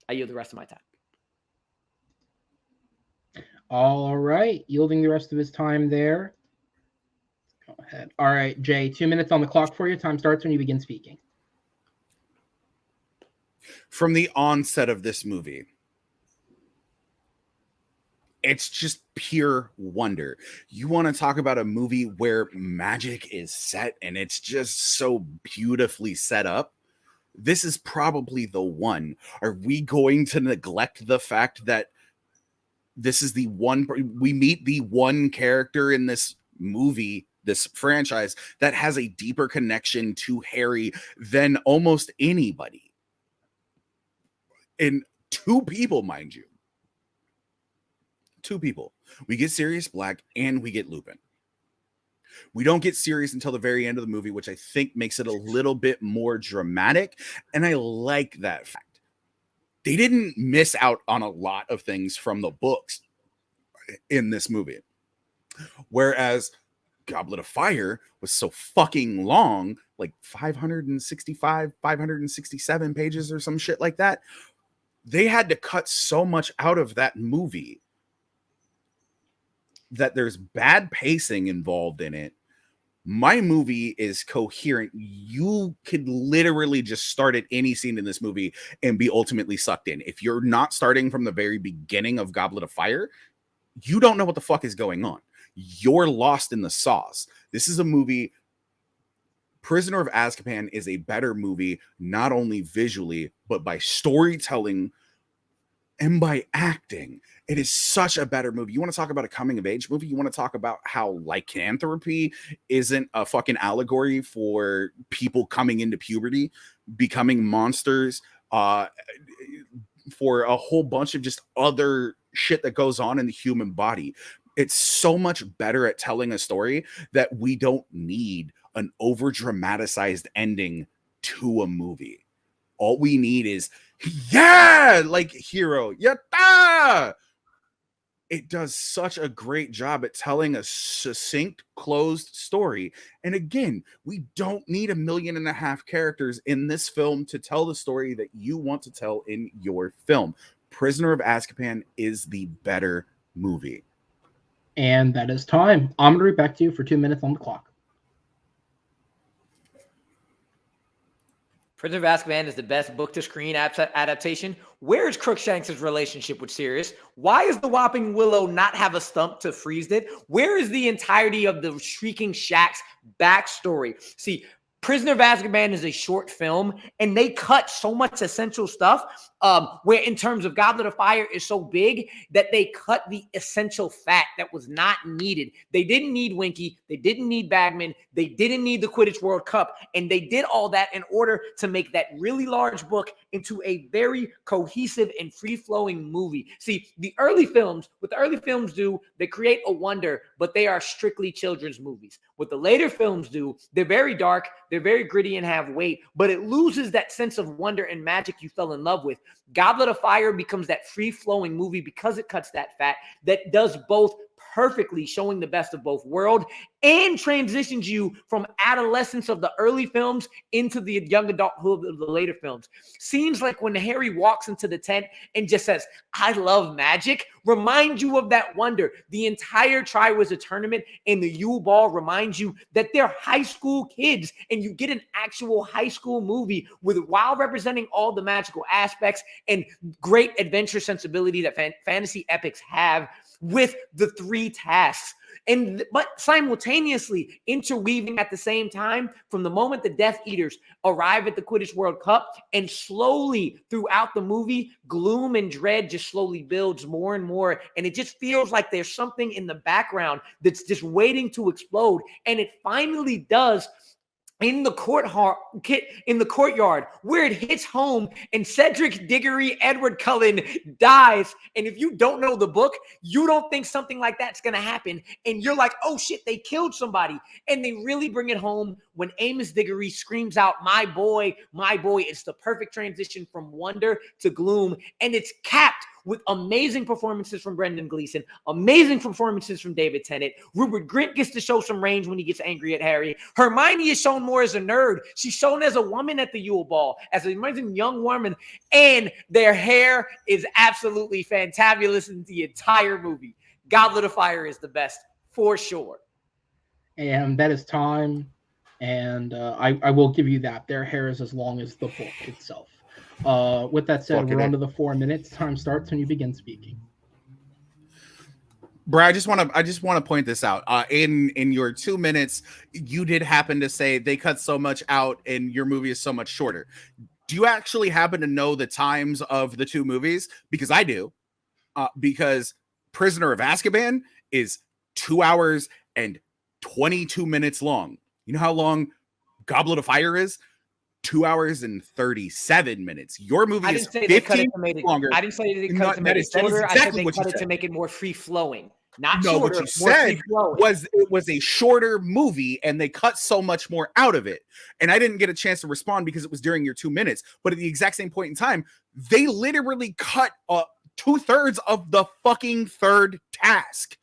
I yield the rest of my time. All right, yielding the rest of his time there. Go ahead. All right, Jay, 2 minutes on the clock for you. Time starts when you begin speaking. From the onset of this movie, it's just pure wonder. You want to talk about a movie where magic is set and it's just so beautifully set up? This is probably the one. Are we going to neglect the fact that this is the one we meet the one character in this movie, this franchise, that has a deeper connection to Harry than almost anybody? And two people, mind you. Two people. We get Sirius Black and we get Lupin. We don't get Sirius until the very end of the movie, which I think makes it a little bit more dramatic. And I like that fact. They didn't miss out on a lot of things from the books in this movie. Whereas Goblet of Fire was so fucking long, like 565, 567 pages or some shit like that. They had to cut so much out of that movie that there's bad pacing involved in it. My movie is coherent. You could literally just start at any scene in this movie and be ultimately sucked in. If you're not starting from the very beginning of Goblet of Fire, you don't know what the fuck is going on. You're lost in the sauce. This is a movie. Prisoner of Azkaban is a better movie, not only visually, but by storytelling and by acting. It is such a better movie. You want to talk about a coming of age movie? You want to talk about how lycanthropy isn't a fucking allegory for people coming into puberty, becoming monsters, for a whole bunch of just other shit that goes on in the human body. It's so much better at telling a story that we don't need an over dramatized ending to a movie. All we need is, yeah, like hero, yatta. It does such a great job at telling a succinct, closed story. And again, we don't need 1.5 million characters in this film to tell the story that you want to tell in your film. Prisoner of Azkaban is the better movie. And that is time. Amaru, back to you for 2 minutes on the clock. Prisoner of Azkaban is the best book-to-screen adaptation. Where is Crookshanks' relationship with Sirius? Why does the Whopping Willow not have a stump to freeze it? Where is the entirety of the Shrieking Shack's backstory? See, Prisoner of Azkaban is a short film, and they cut so much essential stuff where in terms of Goblet of Fire is so big that they cut the essential fat that was not needed. They didn't need Winky. They didn't need Bagman. They didn't need the Quidditch World Cup. And they did all that in order to make that really large book into a very cohesive and free-flowing movie. See, what the early films do, they create a wonder, but they are strictly children's movies. What the later films do, they're very dark, they're very gritty and have weight, but it loses that sense of wonder and magic you fell in love with. Goblet of Fire becomes that free-flowing movie because it cuts that fat, that does both perfectly, showing the best of both worlds and transitions you from adolescence of the early films into the young adulthood of the later films. Scenes like when Harry walks into the tent and just says, "I love magic," remind you of that wonder. The entire Triwizard Tournament and the Yule Ball reminds you that they're high school kids, and you get an actual high school movie while representing all the magical aspects and great adventure sensibility that fantasy epics have with the 3 tasks. But simultaneously interweaving at the same time from the moment the Death Eaters arrive at the Quidditch World Cup and slowly throughout the movie, gloom and dread just slowly builds more and more. And it just feels like there's something in the background that's just waiting to explode. And it finally does in the courtyard where it hits home and Cedric Diggory Edward Cullen dies. And if you don't know the book, you don't think something like that's going to happen. And you're like, oh shit, they killed somebody. And they really bring it home when Amos Diggory screams out, my boy, my boy. It's the perfect transition from wonder to gloom. And it's capped with amazing performances from Brendan Gleeson, amazing performances from David Tennant. Rupert Grint gets to show some range when he gets angry at Harry. Hermione is shown more as a nerd. She's shown as a woman at the Yule Ball, as an amazing young woman, and their hair is absolutely fantabulous in the entire movie. Goblet of Fire is the best, for sure. And that is time, and I will give you that. Their hair is as long as the book itself. With that said, we're on to the 4 minutes. Time starts when you begin speaking. Bro, I just want to point this out. In your 2 minutes, you did happen to say they cut so much out and your movie is so much shorter. Do you actually happen to know the times of the two movies? Because I do. Because Prisoner of Azkaban is 2 hours and 22 minutes long. You know how long Goblet of Fire is? 2 hours and 37 minutes. Your movie is 15 longer. I didn't say they cut it to make it shorter. I said they cut it to make it more free flowing. Not shorter. What you said was it was a shorter movie and they cut so much more out of it. And I didn't get a chance to respond because it was during your 2 minutes. But at the exact same point in time, they literally cut 2/3 of the fucking third task.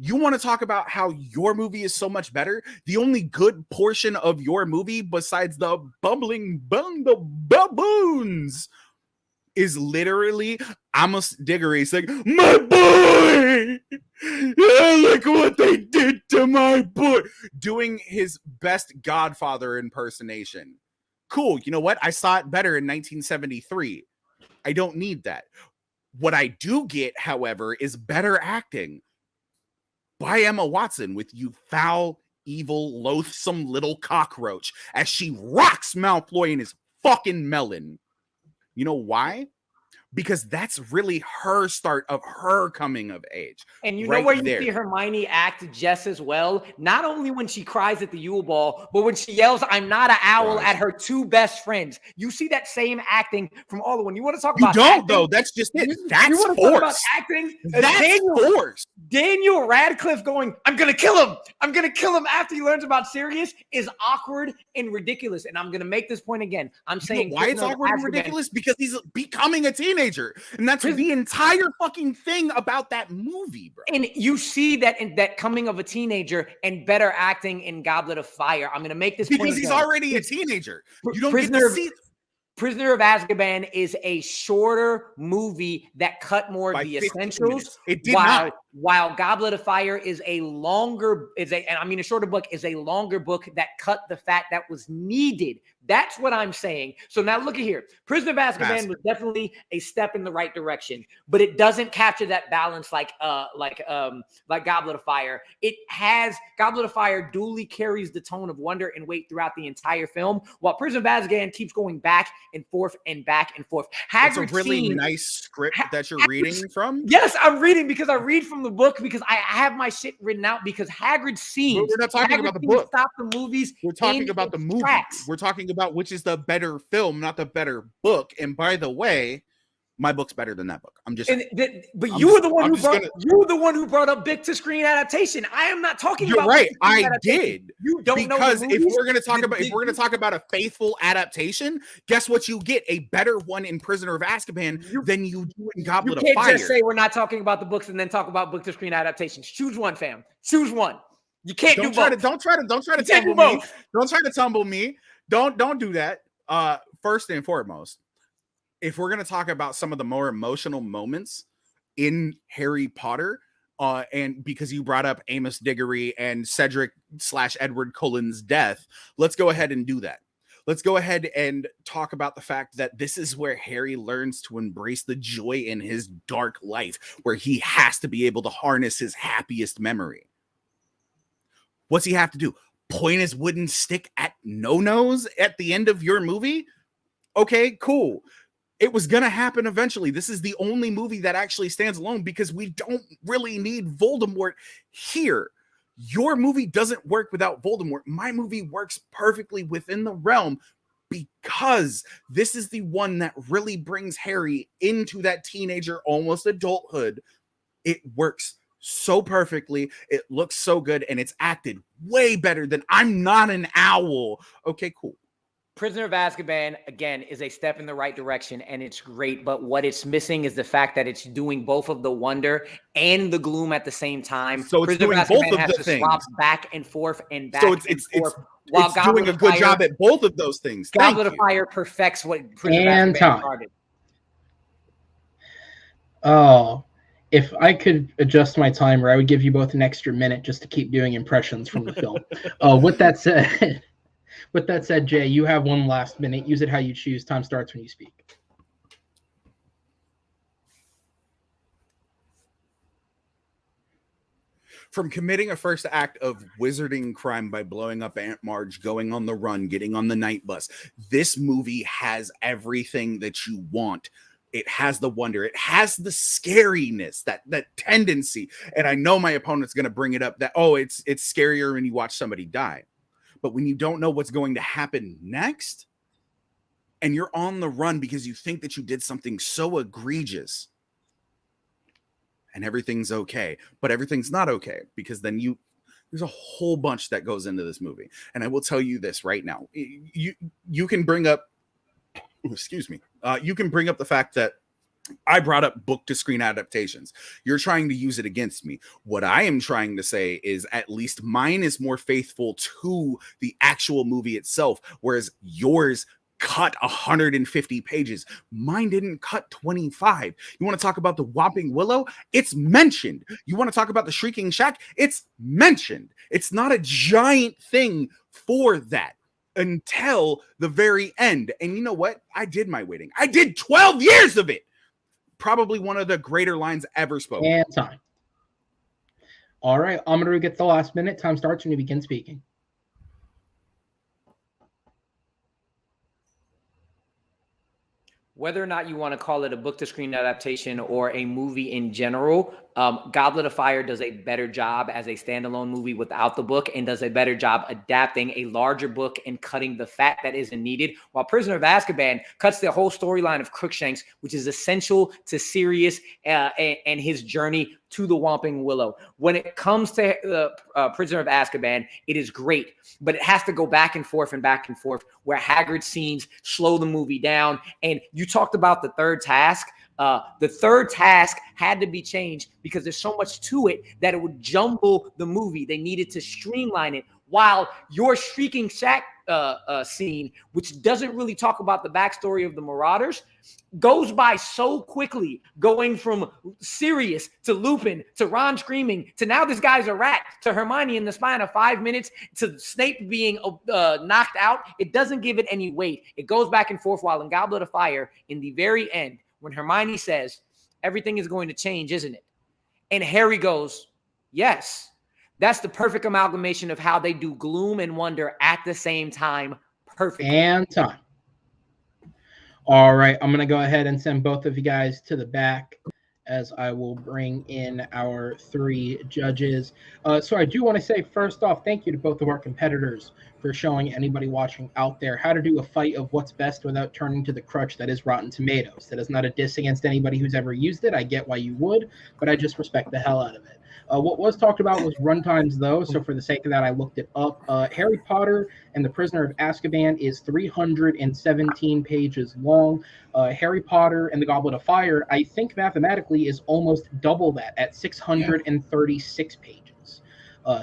You want to talk about how your movie is so much better? The only good portion of your movie, besides the bumbling baboons, is literally Amos Diggory saying, my boy! Yeah, look what they did to my boy! Doing his best Godfather impersonation. Cool, you know what? I saw it better in 1973. I don't need that. What I do get, however, is better acting by Emma Watson with you foul, evil, loathsome little cockroach as she rocks Malfoy in his fucking melon. You know why? Because that's really her start of her coming of age. And you know where you see Hermione act just as well? Not only when she cries at the Yule Ball, but when she yells, I'm not an owl at her two best friends. You see that same acting from all the one. You want to talk about acting? You don't, though. That's just it. That's forced. Acting? That's forced. Daniel Radcliffe going, I'm going to kill him. I'm going to kill him after he learns about Sirius is awkward and ridiculous. And I'm going to make this point again. I'm saying why it's awkward and ridiculous? Because he's becoming a teenager. And that's the entire fucking thing about that movie, bro. And you see that in that coming of a teenager and better acting in Goblet of Fire. I'm going to make this point because he's already a teenager. You don't get to see. Prisoner of Azkaban is a shorter movie that cut more of the essentials. It did not. While Goblet of Fire is a shorter book is a longer book that cut the fat that was needed. That's what I'm saying. So now look at here. Prisoner of Azkaban was definitely a step in the right direction, but it doesn't capture that balance like Goblet of Fire. Goblet of Fire duly carries the tone of wonder and weight throughout the entire film, while Prisoner of Azkaban keeps going back and forth and back and forth. It's a really nice script that you're reading from. Yes, I'm reading because I read from the book because I have my shit written out because Hagrid's scenes. We're not talking about the book. Stop the movies. We're talking about the movie. We're talking about which is the better film, not the better book. And by the way, my book's better than that book. I'm just. You were the one who brought up big to screen adaptation. I am not talking about. You're right. I did. You don't know because if we're going to talk about a faithful adaptation, guess what you get? A better one in Prisoner of Azkaban than you do in Goblet of Fire. You can't just say we're not talking about the books and then talk about book to screen adaptations. Choose one, fam. Choose one. You can't do both. Don't try to tumble me. Don't try to tumble me. Don't do that. First and foremost, if we're going to talk about some of the more emotional moments in Harry Potter, and because you brought up Amos Diggory and Cedric / Edward Cullen's death, let's go ahead and do that. Let's go ahead and talk about the fact that this is where Harry learns to embrace the joy in his dark life, where he has to be able to harness his happiest memory. What's he have to do? Point his wooden stick at no-nos at the end of your movie? Okay, cool. It was going to happen eventually. This is the only movie that actually stands alone because we don't really need Voldemort here. Your movie doesn't work without Voldemort. My movie works perfectly within the realm because this is the one that really brings Harry into that teenager, almost adulthood. It works so perfectly. It looks so good, and it's acted way better than I'm Not an Owl. Okay, cool. Prisoner of Azkaban, again, is a step in the right direction, and it's great. But what it's missing is the fact that it's doing both of the wonder and the gloom at the same time. So it's doing both of the things. Swap back and forth and back and forth. While it's doing a good job at both of those things. Goblet of Fire perfects what Prisoner of Azkaban started. Oh, if I could adjust my timer, I would give you both an extra minute just to keep doing impressions from the film. With that said, Jay, you have one last minute. Use it how you choose. Time starts when you speak. From committing a first act of wizarding crime by blowing up Aunt Marge, going on the run, getting on the night bus, this movie has everything that you want. It has the wonder. It has the scariness, that tendency. And I know my opponent's going to bring it up that, it's scarier when you watch somebody die. But when you don't know what's going to happen next, and you're on the run because you think that you did something so egregious, and everything's okay, but everything's not okay, because then there's a whole bunch that goes into this movie. And I will tell you this right now. You can bring up, you can bring up the fact that I brought up book to screen adaptations. You're trying to use it against me. What I am trying to say is at least mine is more faithful to the actual movie itself, whereas yours cut 150 pages. Mine didn't cut 25. You want to talk about the Whopping Willow? It's mentioned. You want to talk about the Shrieking Shack? It's mentioned. It's not a giant thing for that until the very end. And you know what? I did my waiting. I did 12 years of it. Probably one of the greater lines ever spoken. And time. All right, Amaru gets the last minute. Time starts when you begin speaking. Whether or not you want to call it a book-to-screen adaptation or a movie in general, Goblet of Fire does a better job as a standalone movie without the book and does a better job adapting a larger book and cutting the fat that isn't needed, while Prisoner of Azkaban cuts the whole storyline of Crookshanks, which is essential to Sirius and his journey to the Whomping Willow. When it comes to Prisoner of Azkaban, it is great, but it has to go back and forth, where Hagrid's scenes slow the movie down. And you talked about the third task. The third task had to be changed because there's so much to it that it would jumble the movie. They needed to streamline it, while your Shrieking Shack scene, which doesn't really talk about the backstory of the Marauders, goes by so quickly, going from Sirius to Lupin to Ron screaming to now this guy's a rat to Hermione in the span of 5 minutes to Snape being knocked out. It doesn't give it any weight. It goes back and forth, while in Goblet of Fire, in the very end, when Hermione says, everything is going to change, isn't it? And Harry goes, yes. That's the perfect amalgamation of how they do gloom and wonder at the same time. Perfect. And time. All right, I'm going to go ahead and send both of you guys to the back as I will bring in our three judges. So I do want to say, first off, thank you to both of our competitors for showing anybody watching out there how to do a fight of what's best without turning to the crutch that is Rotten Tomatoes. That is not a diss against anybody who's ever used it. I get why you would, but I just respect the hell out of it. What was talked about was runtimes, though, so for the sake of that, I looked it up. Harry Potter and the Prisoner of Azkaban is 317 pages long. Harry Potter and the Goblet of Fire, I think mathematically, is almost double that at 636 pages.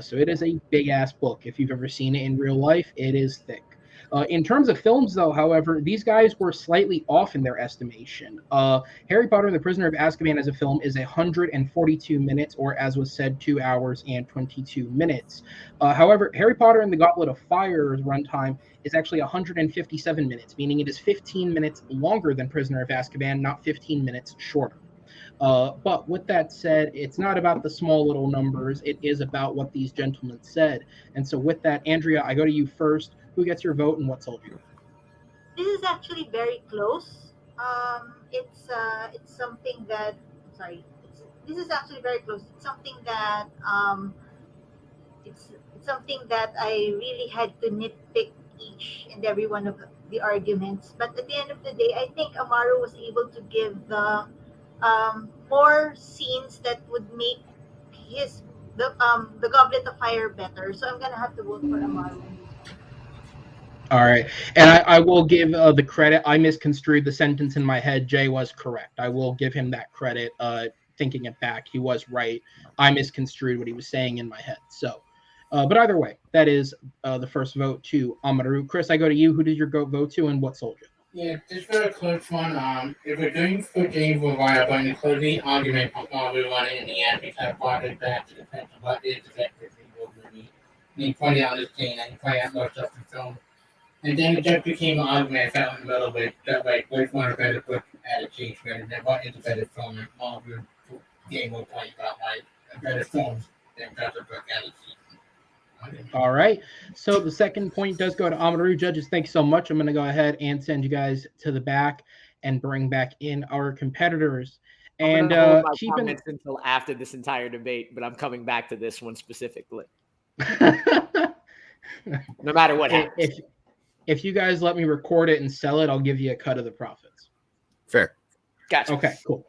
So it is a big-ass book. If you've ever seen it in real life, it is thick. In terms of films, though, however, these guys were slightly off in their estimation. Harry Potter and the Prisoner of Azkaban as a film is 142 minutes, or as was said, 2 hours and 22 minutes. However, Harry Potter and the Goblet of Fire's runtime is actually 157 minutes, meaning it is 15 minutes longer than Prisoner of Azkaban, not 15 minutes shorter. But with that said, it's not about the small little numbers. It is about what these gentlemen said. And so with that, Andrea, I go to you first. Who gets your vote and what soldier? This is actually very close. It's something that sorry. This is actually very close. It's something that it's something that I really had to nitpick each and every one of the arguments. But at the end of the day, I think Amaru was able to give more scenes that would make the Goblet of Fire better. So I'm gonna have to vote for Amaru. All right. And I will give the credit. I misconstrued the sentence in my head. Jay was correct. I will give him that credit. Thinking it back, he was right. I misconstrued what he was saying in my head. So, but either way, that is the first vote to Amaru. Chris, I go to you. Who did your vote to and what soldier? Yeah, just for a close one, if we're doing for James Bovard, but in the closing argument, we won it in the end because part of that to defend what is effective in the movie. And he pointed out this thing and he pointed out more stuff in film. And then it just became an argument I felt in the middle of it that like which one a better book adaptation and then what is a better film and all the game will point about like a better film than just a book adaptation. All right. So the second point does go to Amaru. Judges, thank you so much. I'm going to go ahead and send you guys to the back and bring back in our competitors. And hold my comments until after this entire debate, but I'm coming back to this one specifically. No matter what happens. If you guys let me record it and sell it, I'll give you a cut of the profits. Fair. Gotcha. Okay, cool.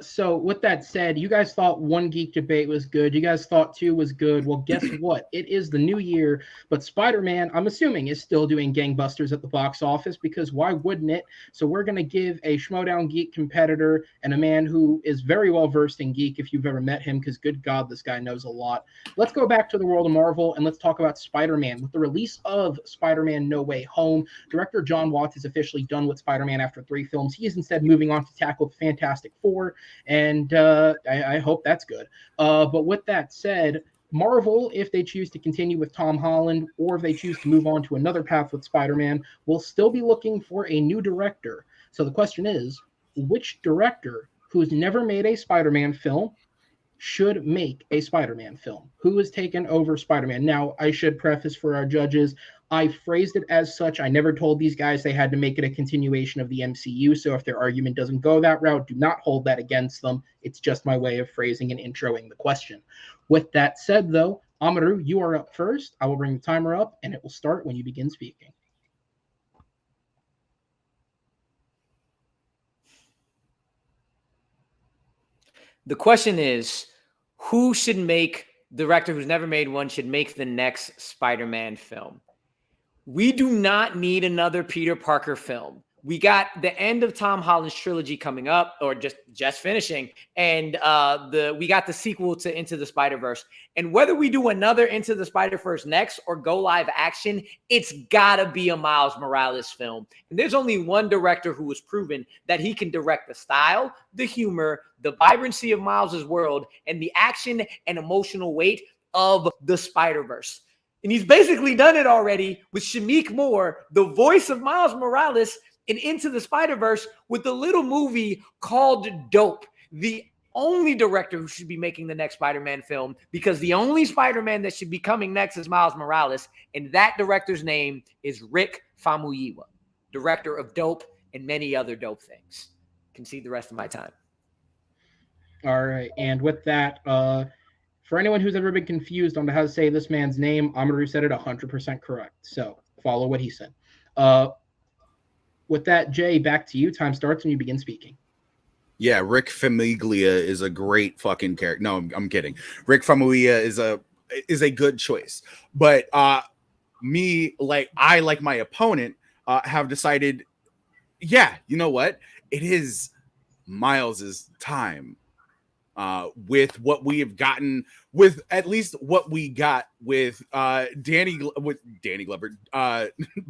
So with that said, you guys thought one geek debate was good. You guys thought two was good. Well, guess what? It is the new year, but Spider-Man, I'm assuming, is still doing gangbusters at the box office because why wouldn't it? So we're going to give a Schmodown Geek competitor and a man who is very well versed in geek if you've ever met him, because good God, this guy knows a lot. Let's go back to the world of Marvel and let's talk about Spider-Man. With the release of Spider-Man No Way Home, director John Watts is officially done with Spider-Man after 3 films. He is instead moving on to tackle the Fantastic Four, and I hope that's good. But with that said, Marvel, if they choose to continue with Tom Holland or if they choose to move on to another path with Spider-Man, will still be looking for a new director. So the question is, which director who's never made a Spider-Man film should make a Spider-Man film? Who has taken over Spider-Man? Now, I should preface for our judges, I phrased it as such. I never told these guys they had to make it a continuation of the MCU. So if their argument doesn't go that route, do not hold that against them. It's just my way of phrasing and introing the question. With that said, though, Amaru, you are up first. I will bring the timer up, and it will start when you begin speaking. The question is, who should make, the director who's never made one should make the next Spider-Man film? We do not need another Peter Parker film. We got the end of Tom Holland's trilogy coming up, or just finishing, and we got the sequel to Into the Spider-Verse. And whether we do another Into the Spider-Verse next or go live action, it's gotta be a Miles Morales film. And there's only one director who has proven that he can direct the style, the humor, the vibrancy of Miles's world, and the action and emotional weight of the Spider-Verse. And he's basically done it already with Shameik Moore, the voice of Miles Morales, and Into the Spider-Verse with a little movie called Dope. The only director who should be making the next Spider-Man film, because the only Spider-Man that should be coming next is Miles Morales, and that director's name is Rick Famuyiwa, director of Dope and many other dope things. Concede the rest of my time. All right, and with that, for anyone who's ever been confused on how to say this man's name, Amaru said it 100% correct. So follow what he said. With that, Jay, back to you. Time starts when you begin speaking. Yeah, Rick Famiglia is a great fucking character. No, I'm kidding. Rick Famuyiwa is a good choice. But me, like my opponent, have decided, yeah, you know what? It is Miles's time. With what we have gotten, with at least what we got with Danny Glover,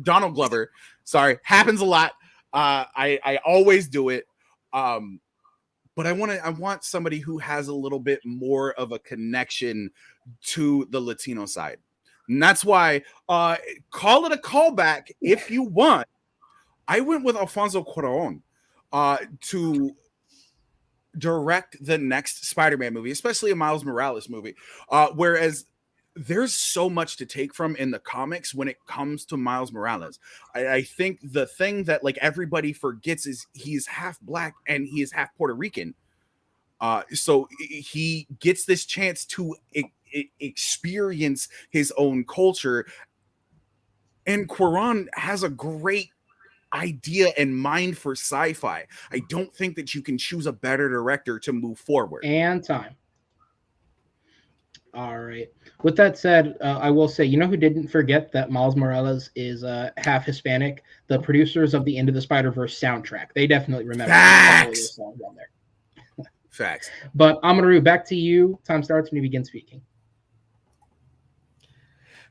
Donald Glover. Sorry, happens a lot. I always do it. But I want somebody who has a little bit more of a connection to the Latino side, and that's why call it a callback if you want. I went with Alfonso Cuarón to direct the next Spider-Man movie, especially a Miles Morales movie. Whereas there's so much to take from in the comics when it comes to Miles Morales. I think the thing that like everybody forgets is he's half black and he is half Puerto Rican. So he gets this chance to experience his own culture. And Cuarón has a great idea and mind for sci-fi. I don't think that you can choose a better director to move forward. And time. All right. With that said, I will say, you know who didn't forget that Miles Morales is half Hispanic? The producers of the Into the Spider-Verse soundtrack. They definitely remember Facts. songs on there. Facts. But Amaru, back to you. Time starts when you begin speaking.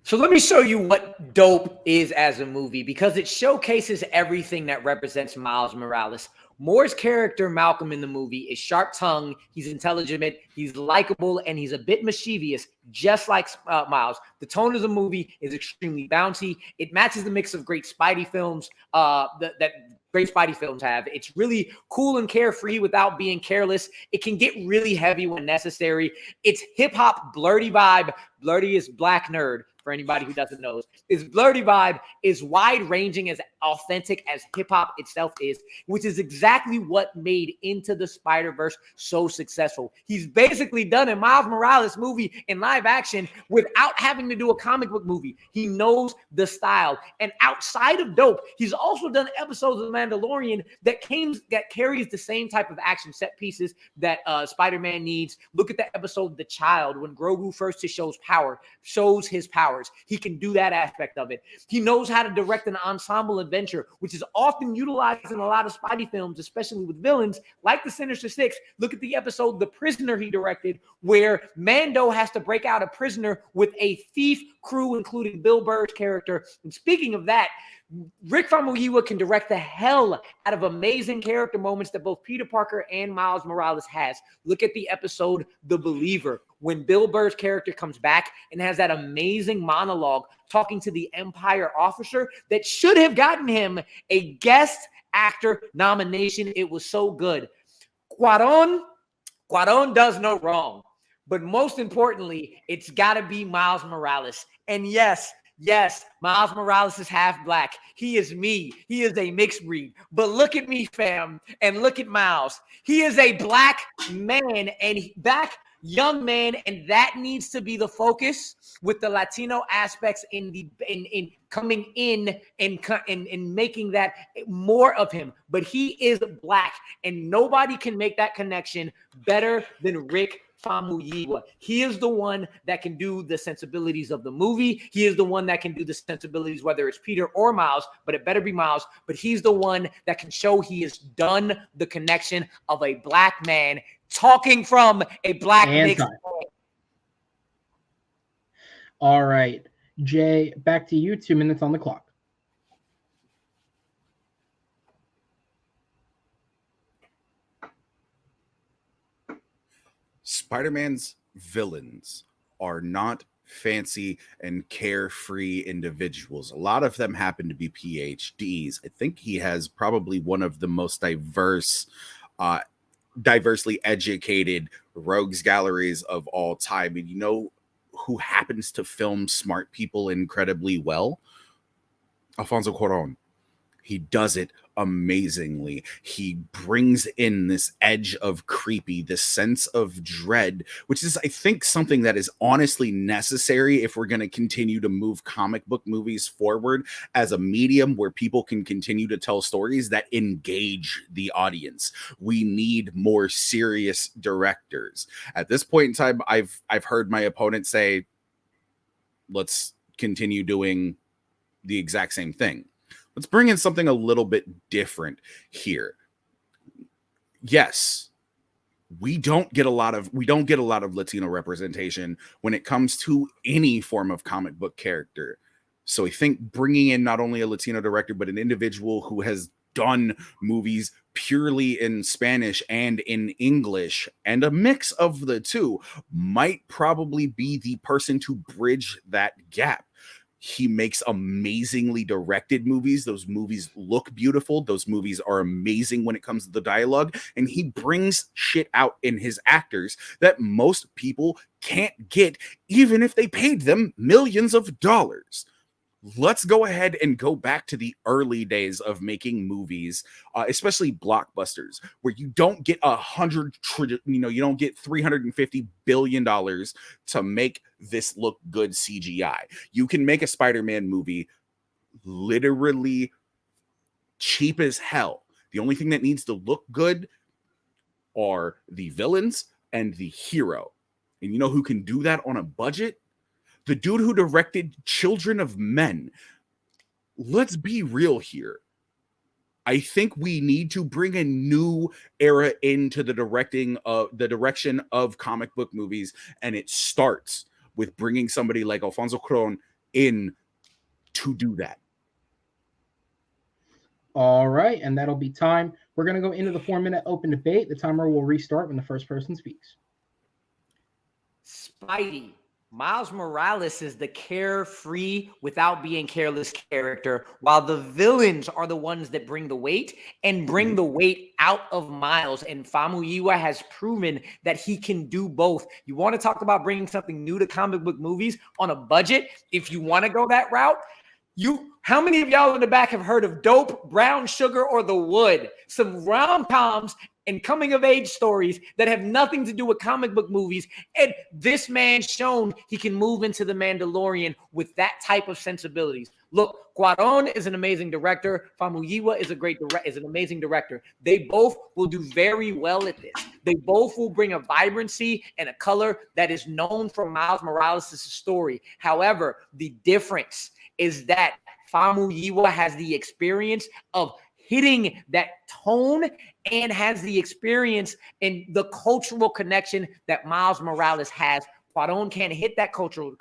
So let me show you what Dope is as a movie, because it showcases everything that represents Miles Morales. Moore's character, Malcolm, in the movie is sharp-tongued, he's intelligent, he's likable, and he's a bit mischievous, just like Miles. The tone of the movie is extremely bouncy. It matches the mix of great Spidey films that great Spidey films have. It's really cool and carefree without being careless. It can get really heavy when necessary. It's hip-hop blurty vibe. Blurty is black nerd. For anybody who doesn't know, his blurty vibe is wide-ranging, as authentic as hip-hop itself is, which is exactly what made Into the Spider-Verse so successful. He's basically done a Miles Morales movie in live action without having to do a comic book movie. He knows the style. And outside of Dope, he's also done episodes of The Mandalorian that carries the same type of action set pieces that Spider-Man needs. Look at the episode The Child, when Grogu first shows his powers. He can do that aspect of it. He knows how to direct an ensemble adventure, which is often utilized in a lot of Spidey films, especially with villains like the Sinister Six. Look at the episode The Prisoner he directed, where Mando has to break out a prisoner with a thief crew, including Bill Burr's character. And speaking of that, Rick Famuyiwa can direct the hell out of amazing character moments that both Peter Parker and Miles Morales has. Look at the episode The Believer, when Bill Burr's character comes back and has that amazing monologue talking to the Empire officer that should have gotten him a guest actor nomination. It was so good. Cuarón does no wrong. But most importantly, it's got to be Miles Morales. And yes, Miles Morales is half black. He is me. He is a mixed breed. But look at me, fam, and look at Miles. He is a black man and young man, and that needs to be the focus, with the Latino aspects in coming in and making that more of him. But he is black, and nobody can make that connection better than Rick Famuyiwa. He is the one that can do the sensibilities of the movie. He is the one that can do the sensibilities, whether it's Peter or Miles, but it better be Miles. But he's the one that can show he has done the connection of a black man talking from a black mix. All right, Jay, back to you. 2 minutes on the clock. Spider-Man's villains are not fancy and carefree individuals. A lot of them happen to be PhDs. I think he has probably one of the most diversely educated rogues galleries of all time. And you know who happens to film smart people incredibly well? Alfonso Cuarón. He does it amazingly. He brings in this edge of creepy, this sense of dread, which is, I think, something that is honestly necessary if we're going to continue to move comic book movies forward as a medium where people can continue to tell stories that engage the audience. We need more serious directors. At this point in time, I've heard my opponent say, let's continue doing the exact same thing. Let's bring in something a little bit different here. Yes, we don't get a lot of Latino representation when it comes to any form of comic book character. So I think bringing in not only a Latino director, but an individual who has done movies purely in Spanish and in English, and a mix of the two, might probably be the person to bridge that gap. He makes amazingly directed movies. Those movies look beautiful. Those movies are amazing when it comes to the dialogue. And he brings shit out in his actors that most people can't get, even if they paid them millions of dollars. Let's go ahead and go back to the early days of making movies, especially blockbusters, where you don't get you don't get $350 billion to make this look good CGI. You can make a Spider-Man movie literally cheap as hell. The only thing that needs to look good are the villains and the hero. And you know who can do that on a budget? The dude who directed Children of Men. Let's be real here. I think we need to bring a new era into the direction of comic book movies, and it starts with bringing somebody like Alfonso Cuarón in to do that. All right, and that'll be time. We're going to go into the 4-minute open debate. The timer will restart when the first person speaks. Spidey. Miles Morales is the carefree without being careless character, while the villains are the ones that bring the weight and bring the weight out of Miles. And Famuyiwa has proven that he can do both. You want to talk about bringing something new to comic book movies on a budget? If you want to go that route, how many of y'all in the back have heard of Dope, Brown Sugar, or The Wood? Some rom-coms and coming-of-age stories that have nothing to do with comic book movies. And this man's shown he can move into The Mandalorian with that type of sensibilities. Look, Cuarón is an amazing director. Famuyiwa is an amazing director. They both will do very well at this. They both will bring a vibrancy and a color that is known from Miles Morales' story. However, the difference is that Famuyiwa has the experience of hitting that tone and has the experience in the cultural connection that Miles Morales has. Cuarón can't hit that cultural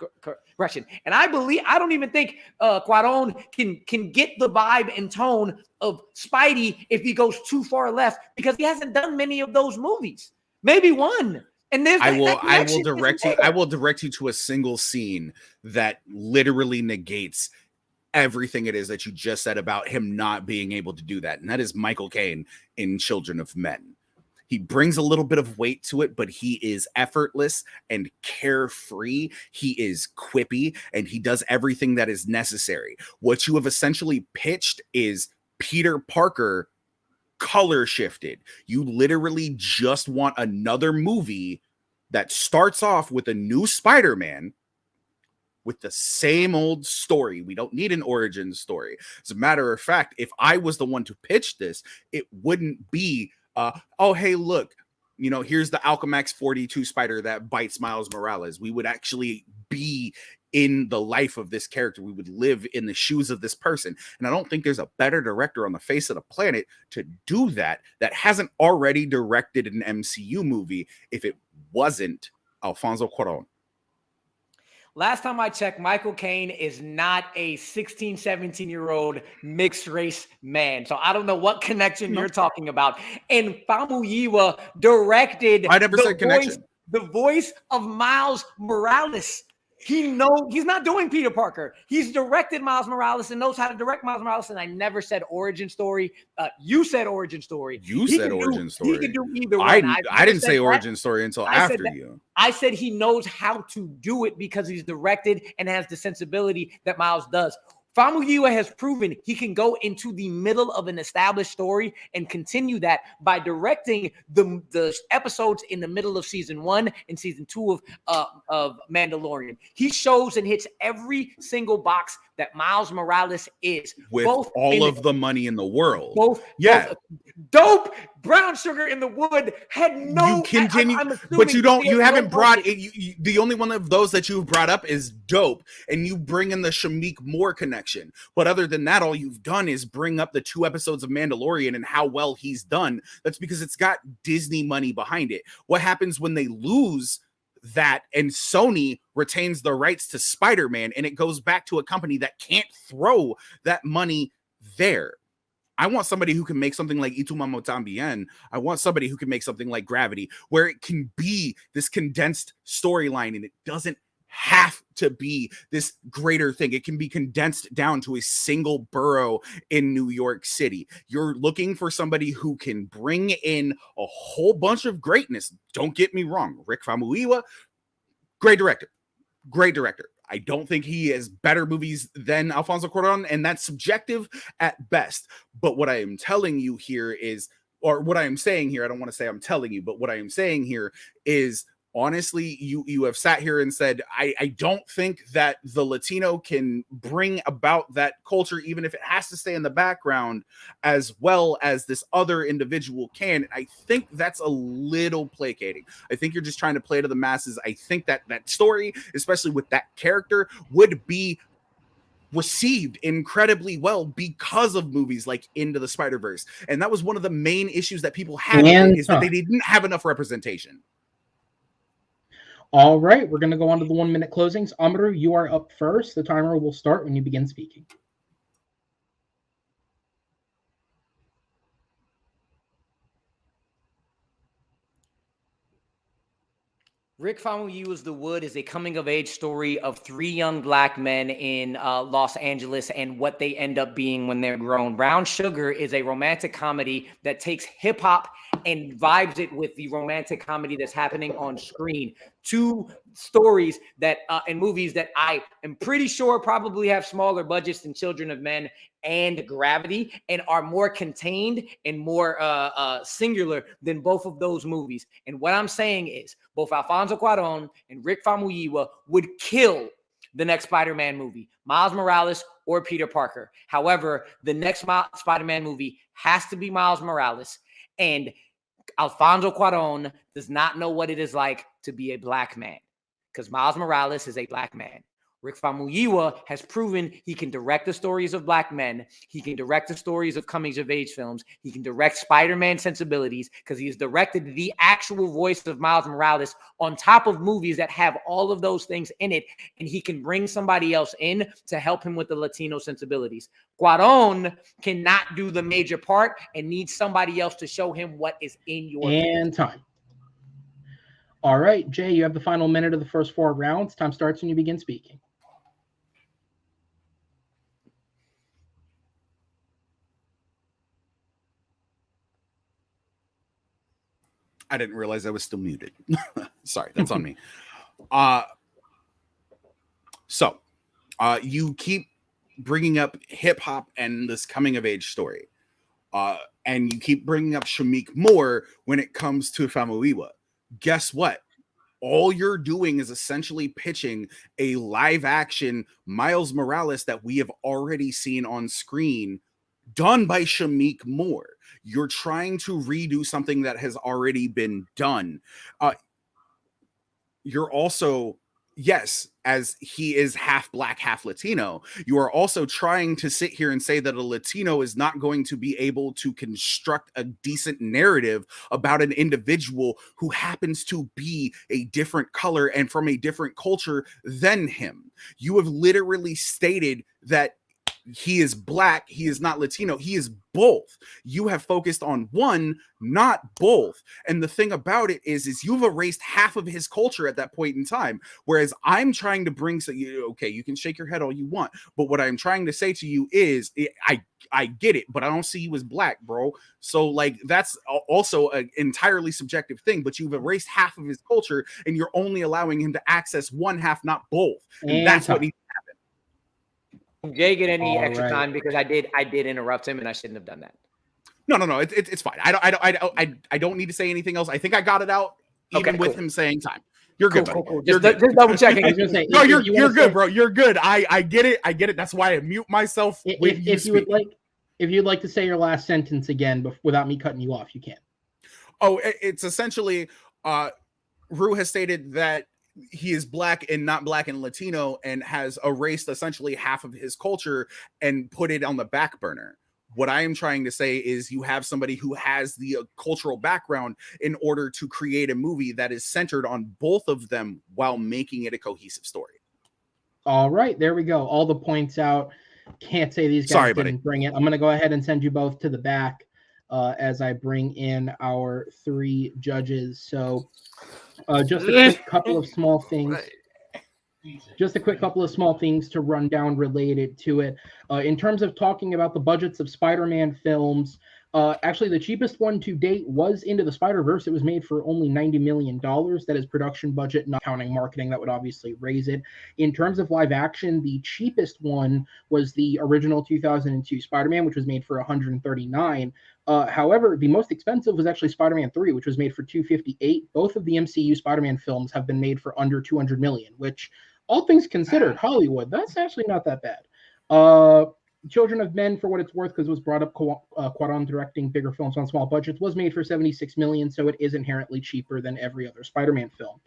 connection. And I don't even think Cuarón can get the vibe and tone of Spidey if he goes too far left, because he hasn't done many of those movies. Maybe one. And I will direct you to a single scene that literally negates everything it is that you just said about him not being able to do that. And that is Michael Caine in Children of Men. He brings a little bit of weight to it, but he is effortless and carefree. He is quippy, and he does everything that is necessary. What you have essentially pitched is Peter Parker color shifted. You literally just want another movie that starts off with a new Spider-Man with the same old story. We don't need an origin story. As a matter of fact, if I was the one to pitch this, it wouldn't be, oh, hey, look, here's the Alchemax 42 spider that bites Miles Morales. We would actually be in the life of this character. We would live in the shoes of this person. And I don't think there's a better director on the face of the planet to do that hasn't already directed an MCU movie if it wasn't Alfonso Cuarón. Last time I checked, Michael Caine is not a 16, 17-year-old mixed race man. So I don't know what connection you're talking about. And Famuyiwa directed the voice of Miles Morales. He's not doing Peter Parker. He's directed Miles Morales and knows how to direct Miles Morales. And I never said origin story. You said origin story. You said origin story. He can do either one. I didn't say origin story until after you. I said he knows how to do it because he's directed and has the sensibility that Miles does. Famuyiwa has proven he can go into the middle of an established story and continue that by directing the episodes in the middle of season 1 and season 2 of Mandalorian. He shows and hits every single box that Miles Morales is. With all of the money in the world. Dope, Brown Sugar in the Wood had no... You continue, but you haven't brought it. The only one of those that you've brought up is Dope, and you bring in the Shamik Moore connection. But other than that, all you've done is bring up the 2 episodes of Mandalorian and how well he's done. That's because it's got Disney money behind it. What happens when they lose that and Sony retains the rights to Spider-Man and it goes back to a company that can't throw that money there? I want somebody who can make something like Itu Mamo Tambien. I want somebody who can make something like Gravity, where it can be this condensed storyline and it doesn't have to be this greater thing. It can be condensed down to a single borough in New York City. You're looking for somebody who can bring in a whole bunch of greatness. Don't get me wrong. Rick Famuyiwa, great director. Great director. I don't think he has better movies than Alfonso Cuarón, and that's subjective at best. But what I am telling you here is, or what I am saying here, I don't want to say I'm telling you, but what I am saying here is, honestly, you have sat here and said, I don't think that the Latino can bring about that culture, even if it has to stay in the background, as well as this other individual can. I think that's a little placating. I think you're just trying to play to the masses. I think that that story, especially with that character, would be received incredibly well because of movies like Into the Spider-Verse. And that was one of the main issues that people had with it, is that they didn't have enough representation. All right, we're going to go on to the 1 minute closings. Amaru, you are up first. The timer will start when you begin speaking. Rick Famuyiwa's The Wood is a coming-of-age story of 3 young black men in Los Angeles and what they end up being when they're grown. Brown Sugar is a romantic comedy that takes hip-hop and vibes it with the romantic comedy that's happening on screen. 2 stories that and movies that I am pretty sure probably have smaller budgets than Children of Men and Gravity, and are more contained and more singular than both of those movies. And what I'm saying is, both Alfonso Cuarón and Rick Famuyiwa would kill the next Spider-Man movie, Miles Morales or Peter Parker. However, the next Spider-Man movie has to be Miles Morales, and Alfonso Cuarón does not know what it is like to be a black man, because Miles Morales is a black man. Rick Famuyiwa has proven he can direct the stories of black men. He can direct the stories of coming-of-age films. He can direct Spider-Man sensibilities, because he has directed the actual voice of Miles Morales on top of movies that have all of those things in it, and he can bring somebody else in to help him with the Latino sensibilities. Cuarón cannot do the major part and needs somebody else to show him what is in your And time. All right, Jay, you have the final minute of the first 4 rounds. Time starts when you begin speaking. I didn't realize I was still muted. Sorry, that's on me. So you keep bringing up hip hop and this coming of age story. And you keep bringing up Shameik Moore when it comes to Famuyiwa. Guess what? All you're doing is essentially pitching a live action Miles Morales that we have already seen on screen, done by Shameik Moore. You're trying to redo something that has already been done. You're also, yes, as he is half black, half Latino, you are also trying to sit here and say that a Latino is not going to be able to construct a decent narrative about an individual who happens to be a different color and from a different culture than him. You have literally stated that he is black, he is not Latino, he is both. You have focused on one, not both. And the thing about it is you've erased half of his culture at that point in time. Whereas I'm trying to bring, so okay, you can shake your head all you want, but what I'm trying to say to you is, I get it, but I don't see you as black, bro. So like, that's also an entirely subjective thing, but you've erased half of his culture and you're only allowing him to access one half, not both. And that's what needs to happen. Jay get any All extra right. time, because I did interrupt him and I shouldn't have done that. No, it's fine. I don't need to say anything else. I think I got it out even with him saying time. You're good. Cool. You're Just good. double checking. I was gonna say, No, if you're you wanna good, say- bro. You're good. I get it. That's why I mute myself when you If you speak. if you'd like to say your last sentence again without me cutting you off, you can. Oh, it's essentially Rue has stated that he is black and not black and Latino, and has erased essentially half of his culture and put it on the back burner. What I am trying to say is you have somebody who has the cultural background in order to create a movie that is centered on both of them while making it a cohesive story. All right, there we go. All the points out. Can't say these guys Sorry, didn't buddy. bring it. I'm going to go ahead and send you both to the back as I bring in our 3 judges. So just a quick couple of small things. Just a quick couple of small things to run down related to it. In terms of talking about the budgets of Spider-Man films, actually the cheapest one to date was Into the Spider-Verse. It was made for only $90 million. That is production budget, not counting marketing. That would obviously raise it. In terms of live action, the cheapest one was the original 2002 Spider-Man, which was made for $139. However, the most expensive was actually Spider-Man 3, which was made for $258. Both of the MCU Spider-Man films have been made for under $200 million, which, all things considered, Hollywood, that's actually not that bad. Children of Men, for what it's worth, because it was brought up, Cuarón directing bigger films on small budgets, was made for $76 million, so it is inherently cheaper than every other Spider-Man film.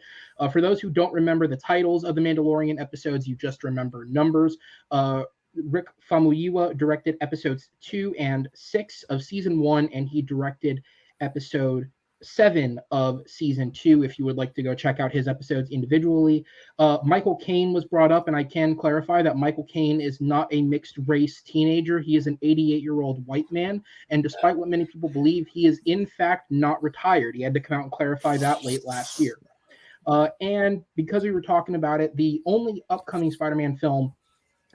For those who don't remember the titles of the Mandalorian episodes, you just remember numbers. Rick Famuyiwa directed episodes 2 and 6 of season 1, and he directed episode 7 of season 2, if you would like to go check out his episodes individually. Michael Caine was brought up, and I can clarify that Michael Caine is not a mixed race teenager. He is an 88-year-old white man, and despite what many people believe, he is in fact not retired. He had to come out and clarify that late last year. And because we were talking about it, the only upcoming Spider-Man film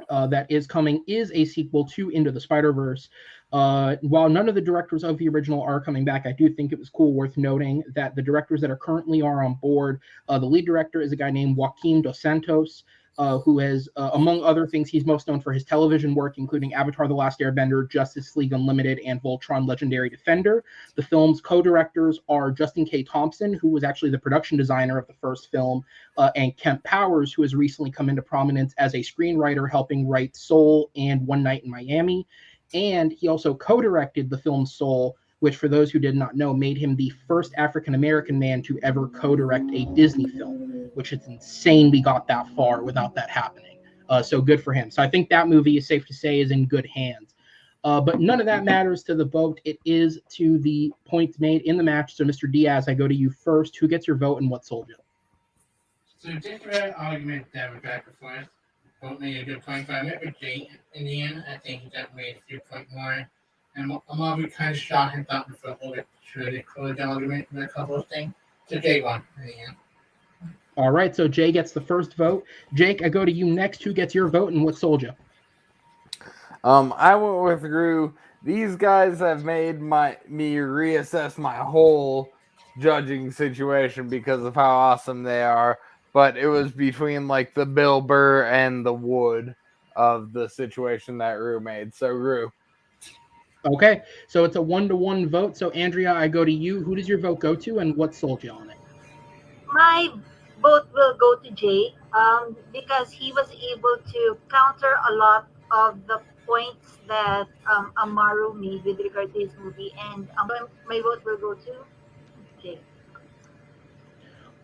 that is coming is a sequel to Into the Spider-Verse. While none of the directors of the original are coming back, I do think it was worth noting that the directors that are currently on board, the lead director is a guy named Joaquim Dos Santos, who has, among other things, he's most known for his television work, including Avatar: The Last Airbender, Justice League Unlimited, and Voltron: Legendary Defender. The film's co-directors are Justin K. Thompson, who was actually the production designer of the first film, and Kemp Powers, who has recently come into prominence as a screenwriter, helping write Soul and One Night in Miami. And he also co-directed the film Soul, which, for those who did not know, made him the first African-American man to ever co-direct a Disney film, which is insane we got that far without that happening. So good for him. So I think that movie, is safe to say, is in good hands. But none of that matters to the vote. It is to the points made in the match. So, Mr. Diaz, I go to you first. Who gets your vote and what sold you? So just for that argument that we're back and forth, both made a good point, but I went with Jay in the end. I think he definitely made a few points more. And I'm already kind of shocked and thought before it should close the argument with a couple of things. So Jay won in the end. All right, so Jay gets the first vote. Jake, I go to you next. Who gets your vote and what sold you? I went with Gru. These guys have made me reassess my whole judging situation because of how awesome they are. But it was between like the Bill Burr and the Wood of the situation that Rue made. So Rue. Okay, so it's a 1-to-1 vote. So Andrea, I go to you. Who does your vote go to and what sold you on it? My vote will go to Jay because he was able to counter a lot of the points that Amaru made with regard to his movie, and my vote will go to Jay.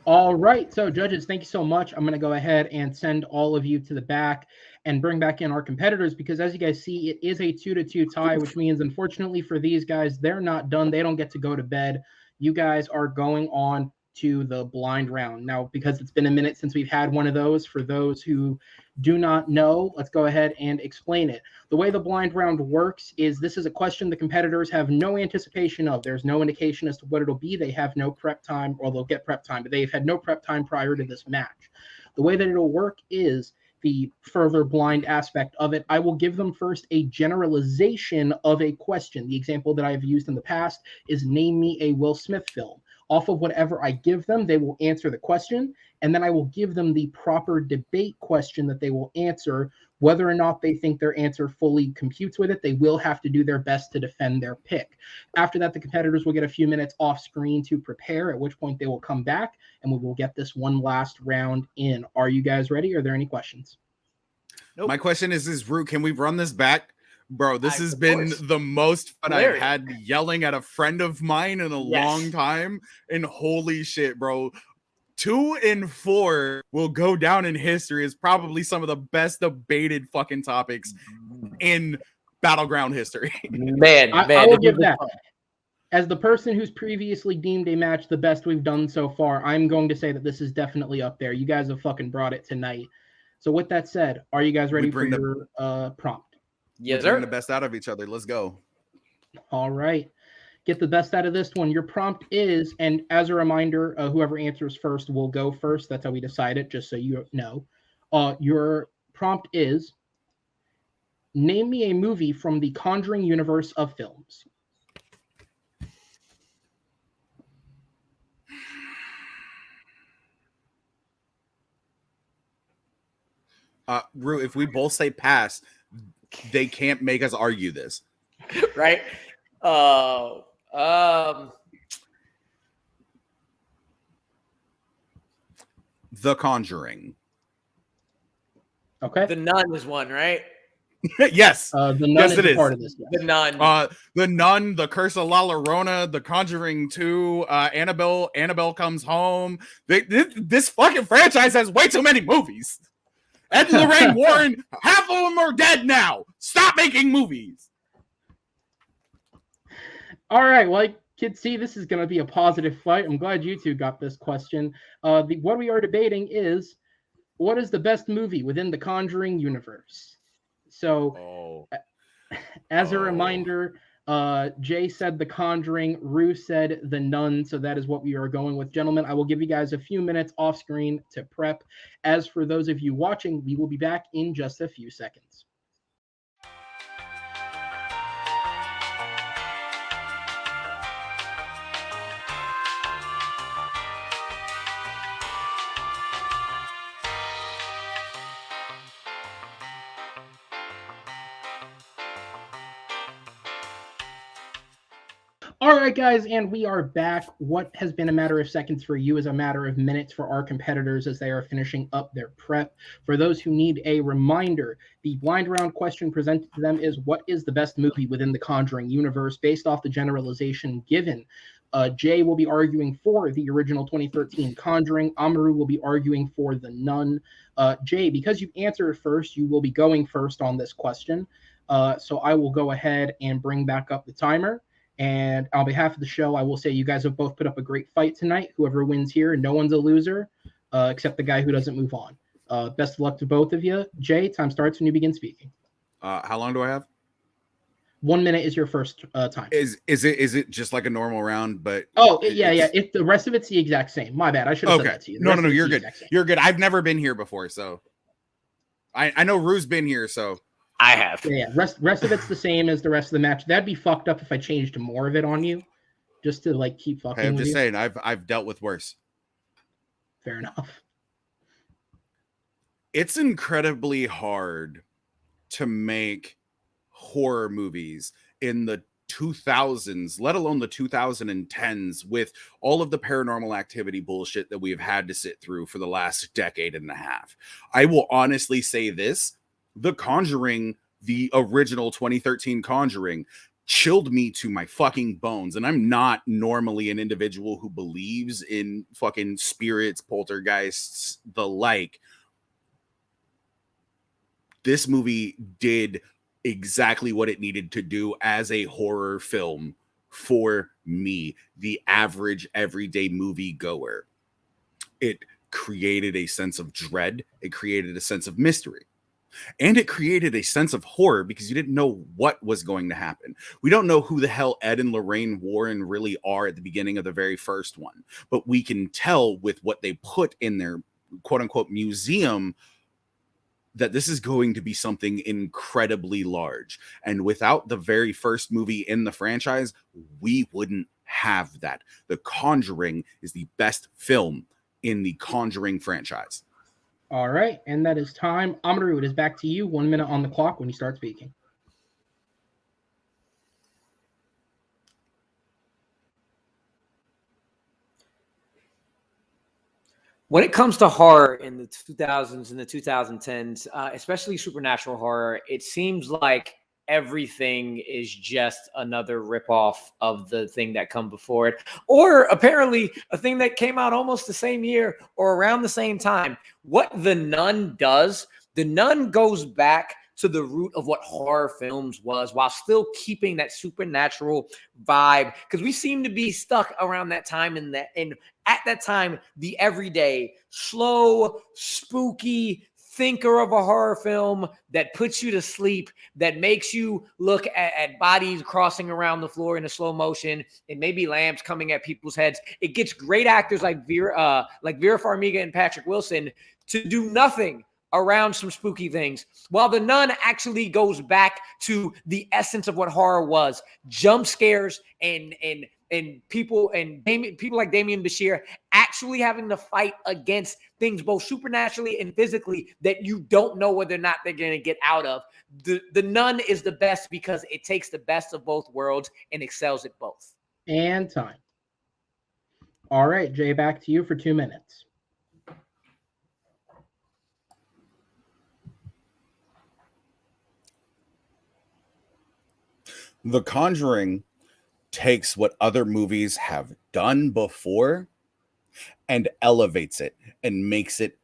All right, so judges, thank you so much. I'm going to go ahead and send all of you to the back and bring back in our competitors because, as you guys see, it is a 2-to-2 tie, which means, unfortunately for these guys, they're not done. They don't get to go to bed. You guys are going on to the blind round. Now, because it's been a minute since we've had one of those, for those who do not know, let's go ahead and explain it. The way the blind round works is this is a question the competitors have no anticipation of. There's no indication as to what it'll be. They have no prep time, or they'll get prep time, but they've had no prep time prior to this match. The way that it'll work is the further blind aspect of it. I will give them first a generalization of a question. The example that I've used in the past is name me a Will Smith film. Off of whatever I give them, they will answer the question, and then I will give them the proper debate question that they will answer. Whether or not they think their answer fully computes with it, they will have to do their best to defend their pick. After that, the competitors will get a few minutes off screen to prepare, at which point they will come back, and we will get this one last round in. Are you guys ready? Are there any questions? Nope. My question is, Rue, can we run this back? Bro, this has been the most fun I've had yelling at a friend of mine in a long time. And holy shit, bro. 2 and 4 will go down in history as probably some of the best debated fucking topics in Battleground history. I will give that. As the person who's previously deemed a match the best we've done so far, I'm going to say that this is definitely up there. You guys have fucking brought it tonight. So with that said, are you guys ready for your prompt? Yes, Bring sir. the best out of each other. Let's go. All right. Get the best out of this one. Your prompt is, and as a reminder, whoever answers first will go first. That's how we decide it, just so you know. Your prompt is, name me a movie from the Conjuring universe of films. Rue, if we both say pass, they can't make us argue this. Right? The Conjuring. Okay. The Nun is one, right? Yes. The Nun Yes, is it a is. part of this. Yes. The Nun. The Nun, The Curse of La Llorona, The Conjuring 2, Annabelle Comes Home. This fucking franchise has way too many movies. Ed and Lorraine Warren, half of them are dead now. Stop making movies. All right. Well, I can see this is going to be a positive fight. I'm glad you two got this question. What we are debating is, what is the best movie within the Conjuring universe? So, as a reminder, Jay said The Conjuring, Rue said The Nun, so that is what we are going with. Gentlemen, I will give you guys a few minutes off screen to prep. As for those of you watching, we will be back in just a few seconds. All right, guys, and we are back. What has been a matter of seconds for you is a matter of minutes for our competitors as they are finishing up their prep. For those who need a reminder, the blind round question presented to them is, what is the best movie within the Conjuring universe? Based off the generalization given, Jay will be arguing for the original 2013 Conjuring. Amaru will be arguing for The Nun. Jay, because you answered first, you will be going first on this question. So I will go ahead and bring back up the timer. And on behalf of the show, I will say you guys have both put up a great fight tonight. Whoever wins here, no one's a loser, except the guy who doesn't move on. Best of luck to both of you. Jay, time starts when you begin speaking. How long do I have? 1 minute is your first time. Is it just like a normal round? But yeah. If the rest of it's the exact same. My bad. I should have said that to you. No, you're good. You're good. I've never been here before, so I know Rue's been here, so. I have. Yeah. Rest of it's the same as the rest of the match. That'd be fucked up if I changed more of it on you, just to like keep fucking. Hey, I'm with just you. saying, I've dealt with worse. Fair enough. It's incredibly hard to make horror movies in the 2000s, let alone the 2010s, with all of the Paranormal Activity bullshit that we have had to sit through for the last decade and a half. I will honestly say this. The Conjuring, the original 2013 Conjuring, chilled me to my fucking bones. And I'm not normally an individual who believes in fucking spirits, poltergeists, the like. This movie did exactly what it needed to do as a horror film for me, the average everyday movie goer. It created a sense of dread. It created a sense of mystery. And it created a sense of horror because you didn't know what was going to happen. We don't know who the hell Ed and Lorraine Warren really are at the beginning of the very first one. But we can tell with what they put in their quote-unquote museum that this is going to be something incredibly large. And without the very first movie in the franchise, we wouldn't have that. The Conjuring is the best film in the Conjuring franchise. All right, and that is time. Amaru, it is back to you. 1 minute on the clock when you start speaking. When it comes to horror in the 2000s and the 2010s, especially supernatural horror, it seems like everything is just another ripoff of the thing that come before it, or apparently a thing that came out almost the same year or around the same time. What The Nun does, The Nun goes back to the root of what horror films was while still keeping that supernatural vibe, because we seem to be stuck around that time and at that time, the everyday, slow, spooky thinker of a horror film that puts you to sleep, that makes you look at bodies crossing around the floor in a slow motion and maybe lamps coming at people's heads. It gets great actors like Vera Farmiga and Patrick Wilson to do nothing around some spooky things, while The Nun actually goes back to the essence of what horror was: jump scares and people people like Damien Bashir actually having to fight against things both supernaturally and physically that you don't know whether or not they're going to get out of. The Nun is the best because it takes the best of both worlds and excels at both. And time. All right, Jay, back to you for 2 minutes. The Conjuring takes what other movies have done before and elevates it and makes it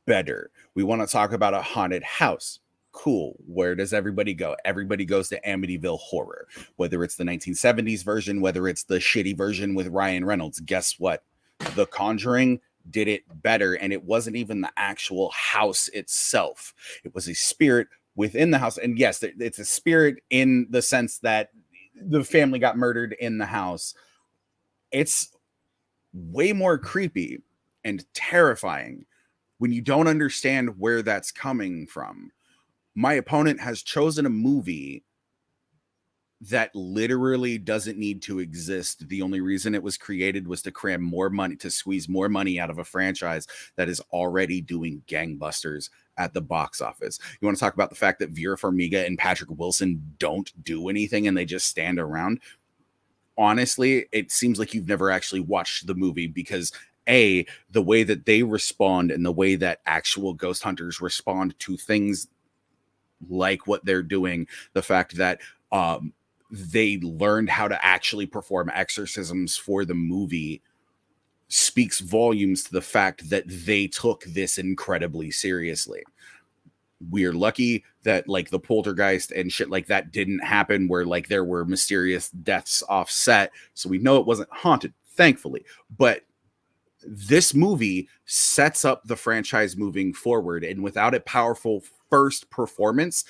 better. We want to talk about a haunted house. Cool. Where does everybody go? Everybody goes to Amityville Horror, whether it's the 1970s version, whether it's the shitty version with Ryan Reynolds. Guess what? The Conjuring did it better, and it wasn't even the actual house itself. It was a spirit within the house. And yes, it's a spirit in the sense that the family got murdered in the house. It's way more creepy and terrifying when you don't understand where that's coming from. My opponent has chosen a movie that literally doesn't need to exist. The only reason it was created was to cram more money, to squeeze more money out of a franchise that is already doing gangbusters at the box office. You want to talk about the fact that Vera Farmiga and Patrick Wilson don't do anything and they just stand around? Honestly, it seems like you've never actually watched the movie, because the way that they respond and the way that actual ghost hunters respond to things like what they're doing, the fact that they learned how to actually perform exorcisms for the movie, speaks volumes to the fact that they took this incredibly seriously. We're lucky that like the poltergeist and shit like that didn't happen, where like there were mysterious deaths offset, so we know it wasn't haunted, thankfully. But this movie sets up the franchise moving forward, and without a powerful first performance,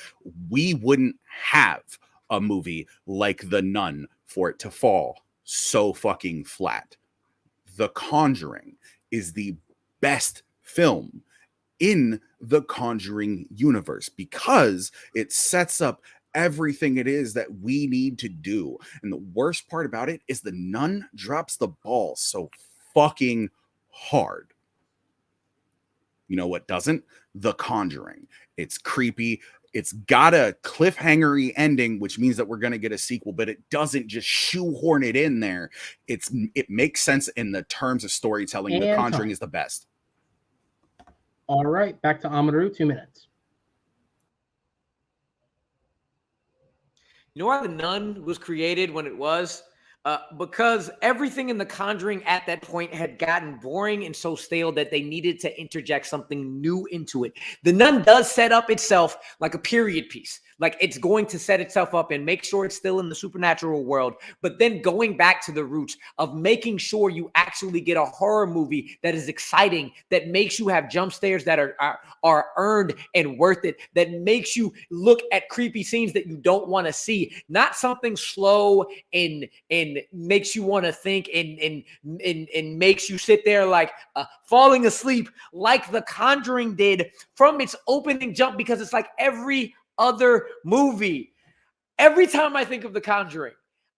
we wouldn't have a movie like The Nun for it to fall so fucking flat. The Conjuring is the best film in the Conjuring universe because it sets up everything it is that we need to do. And the worst part about it is The Nun drops the ball so fucking hard. You know what doesn't? The Conjuring. It's creepy. It's got a cliffhanger-y ending, which means that we're going to get a sequel, but it doesn't just shoehorn it in there. It makes sense in the terms of storytelling. And The Conjuring is the best. All right, back to Amaru, 2 minutes. You know why The Nun was created when it was? Because everything in The Conjuring at that point had gotten boring and so stale that they needed to interject something new into it. The Nun does set up itself like a period piece. Like it's going to set itself up and make sure it's still in the supernatural world, but then going back to the roots of making sure you actually get a horror movie that is exciting, that makes you have jump scares that are earned and worth it, that makes you look at creepy scenes that you don't want to see, not something slow and makes you want to think and makes you sit there like falling asleep like The Conjuring did from its opening jump, because it's like every other movie. Every time I think of The Conjuring,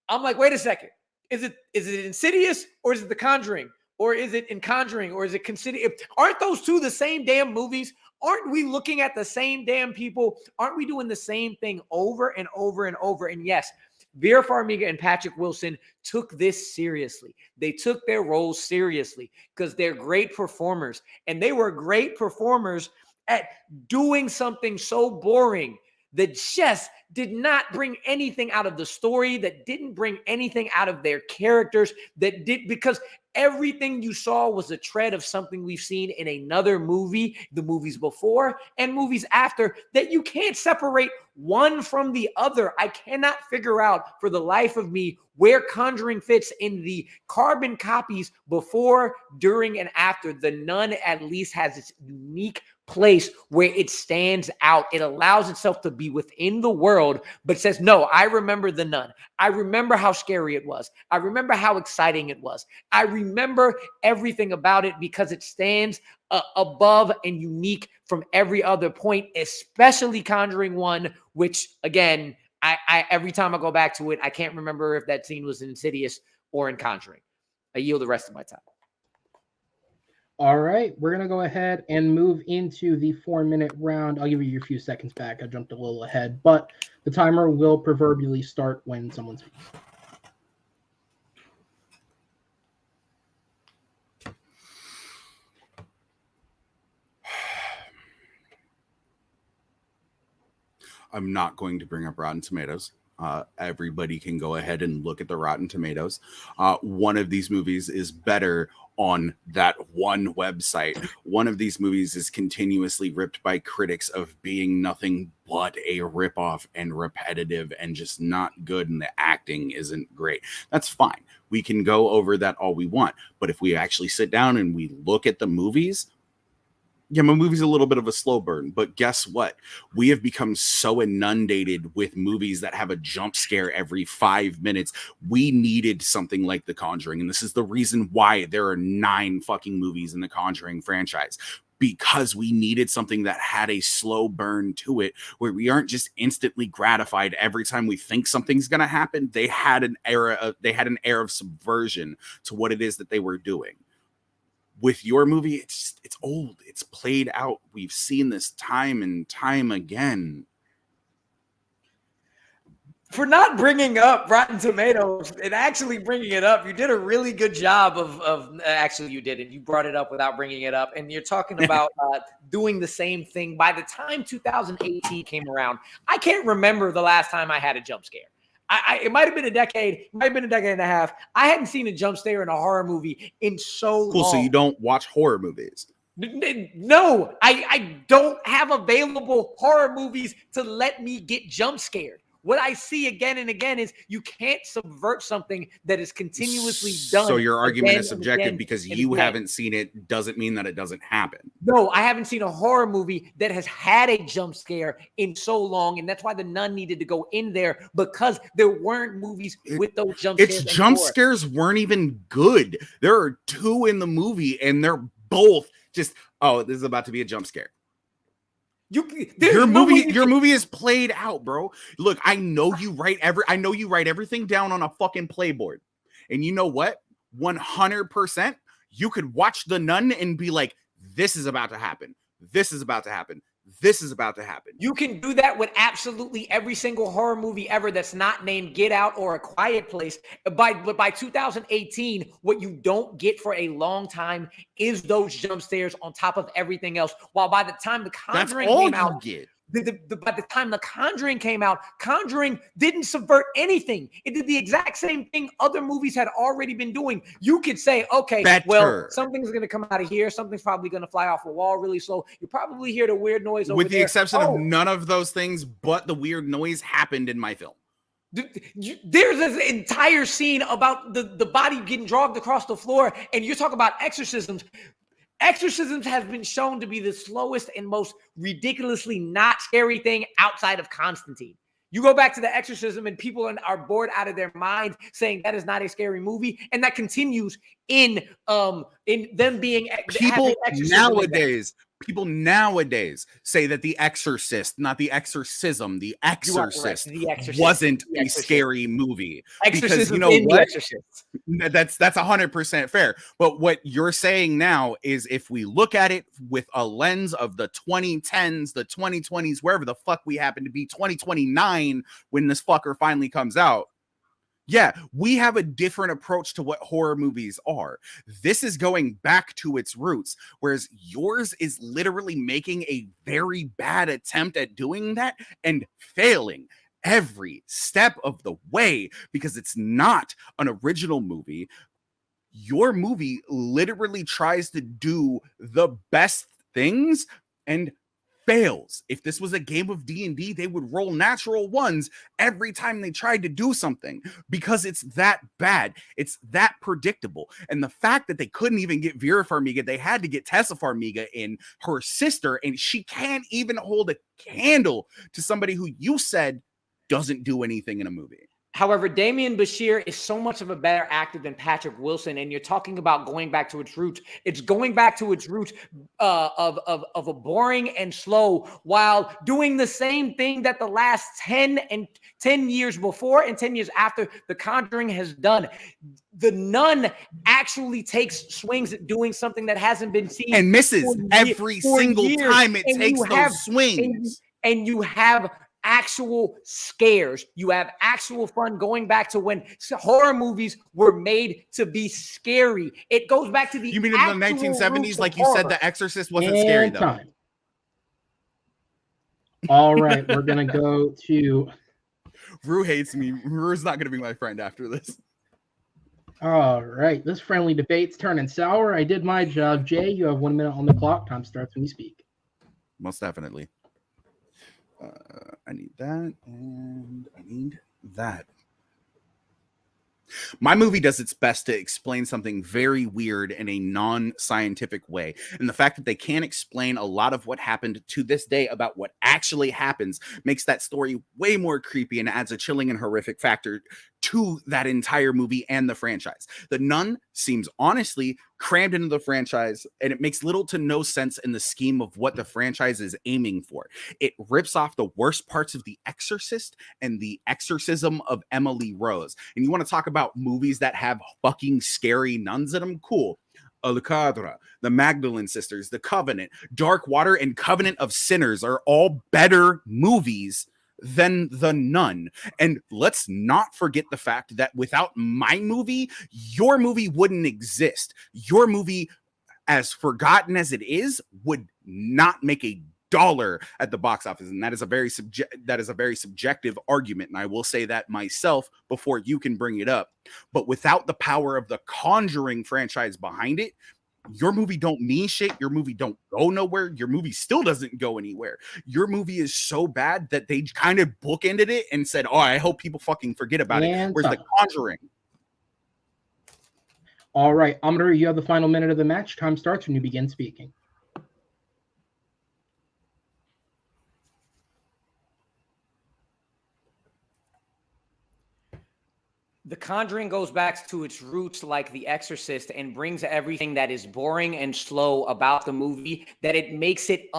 I'm like, wait a second. Is it Insidious or is it The Conjuring? Or is it in Conjuring? Or is it Consider? Aren't those two the same damn movies? Aren't we looking at the same damn people? Aren't we doing the same thing over and over and over? And yes, Vera Farmiga and Patrick Wilson took this seriously. They took their roles seriously because they're great performers. And they were great performers at doing something so boring that just did not bring anything out of the story, that didn't bring anything out of their characters, because everything you saw was a tread of something we've seen in another movie, the movies before and movies after, that you can't separate one from the other. I cannot figure out for the life of me where Conjuring fits in the carbon copies before, during, and after. The Nun at least has its unique place where it stands out. It allows itself to be within the world, but says, no, I remember The Nun. I remember how scary it was. I remember how exciting it was. I remember everything about it because it stands above and unique from every other point, especially Conjuring 1, which, again, I every time I go back to it, I can't remember if that scene was in Insidious or in Conjuring. I yield the rest of my time. All right, we're going to go ahead and move into the 4-minute round. I'll give you your few seconds back. I jumped a little ahead, but the timer will proverbially start when someone speaks. I'm not going to bring up Rotten Tomatoes. Everybody can go ahead and look at the Rotten Tomatoes. One of these movies is better on that one website. One of these movies is continuously ripped by critics of being nothing but a ripoff and repetitive and just not good, and the acting isn't great. That's fine. We can go over that all we want. But if we actually sit down and we look at the movies, yeah, my movie's a little bit of a slow burn, but guess what? We have become so inundated with movies that have a jump scare every 5 minutes. We needed something like The Conjuring, and this is the reason why there are 9 fucking movies in the Conjuring franchise. Because we needed something that had a slow burn to it, where we aren't just instantly gratified every time we think something's going to happen. They had an air of subversion to what it is that they were doing. With your movie, it's old. It's played out. We've seen this time and time again. For not bringing up Rotten Tomatoes and actually bringing it up, you did a really good job of actually you didn't. You brought it up without bringing it up. And you're talking about doing the same thing. By the time 2018 came around, I can't remember the last time I had a jump scare. It might have been a decade, it might have been a decade and a half. I hadn't seen a jump scare in a horror movie in so long. Cool, so you don't watch horror movies? No, I don't have available horror movies to let me get jump scared. What I see again and again is you can't subvert something that is continuously done. So your argument is subjective because you haven't seen it doesn't mean that it doesn't happen. No, I haven't seen a horror movie that has had a jump scare in so long, and that's why The Nun needed to go in there, because there weren't movies with those jump scares. Its jump scares weren't even good. There are 2 in the movie, and they're both just, oh, this is about to be a jump scare. Your movie is played out, bro. Look, I know you write everything down on a fucking playboard. And you know what? 100%, you could watch The Nun and be like, this is about to happen. This is about to happen. This is about to happen. You can do that with absolutely every single horror movie ever that's not named Get Out or A Quiet Place. By 2018, what you don't get for a long time is those jump scares on top of everything else. While by the time The Conjuring came out, by the time The Conjuring came out, Conjuring didn't subvert anything. It did the exact same thing other movies had already been doing. You could say, okay, well, something's going to come out of here. Something's probably going to fly off a wall really slow. You probably hear the weird noise over there. With the exception of none of those things, but the weird noise happened in my film. There's this entire scene about the body getting dragged across the floor, and you're talking about exorcisms. Exorcisms has been shown to be the slowest and most ridiculously not scary thing outside of Constantine. You go back to The Exorcism and people are bored out of their minds saying that is not a scary movie. And that continues in them being People nowadays say that The Exorcist, not The Exorcism, The Exorcist, wasn't a scary movie. Because you know what? That's 100% fair. But what you're saying now is if we look at it with a lens of the 2010s, the 2020s, wherever the fuck we happen to be, 2029 when this fucker finally comes out, yeah, we have a different approach to what horror movies are. This is going back to its roots, whereas yours is literally making a very bad attempt at doing that and failing every step of the way because it's not an original movie. Your movie literally tries to do the best things and fails. If this was a game of D&D, they would roll natural ones every time they tried to do something because it's that bad. It's that predictable. And the fact that they couldn't even get Vera Farmiga, they had to get Tessa Farmiga in, her sister, and she can't even hold a candle to somebody who you said doesn't do anything in a movie. However, Damian Bashir is so much of a better actor than Patrick Wilson, and you're talking about going back to its roots. It's going back to its roots of a boring and slow, while doing the same thing that the last 10 years before and 10 years after The Conjuring has done. The Nun actually takes swings at doing something that hasn't been seen and misses every single years. time it takes those swings. And you have actual scares. You have actual fun going back to when horror movies were made to be scary. It goes back to the You mean in the 1970s, like you said, The Exorcist wasn't scary though. Time. All right, we're gonna go to. Rue hates me. Rue's not gonna be my friend after this. All right, this friendly debate's turning sour. I did my job. Jay, you have 1 minute on the clock. Time starts when you speak. Most definitely. I need that, and I need that. My movie does its best to explain something very weird in a non-scientific way. And the fact that they can't explain a lot of what happened to this day about what actually happens makes that story way more creepy and adds a chilling and horrific factor to that entire movie and the franchise. The Nun seems honestly crammed into the franchise, and it makes little to no sense in the scheme of what the franchise is aiming for. It rips off the worst parts of The Exorcist and The Exorcism of Emily Rose. And you want to talk about movies that have fucking scary nuns in them? Cool. Alcadra, The Magdalene Sisters, The Covenant, Dark Water, and Covenant of Sinners are all better movies than The Nun. And let's not forget the fact that without my movie, your movie wouldn't exist. Your movie, as forgotten as it is, would not make a dollar at the box office, and that is a very subjective argument, and I will say that myself before you can bring it up. But without the power of the Conjuring franchise behind it, your movie don't mean shit. Your movie don't go nowhere. Your movie still doesn't go anywhere. Your movie is so bad that they kind of bookended it and said, "Oh, I hope people fucking forget about it." Where's The Conjuring? All right, Amaru, you have the final minute of the match. Time starts when you begin speaking. The Conjuring goes back to its roots like The Exorcist and brings everything that is boring and slow about the movie, that it makes it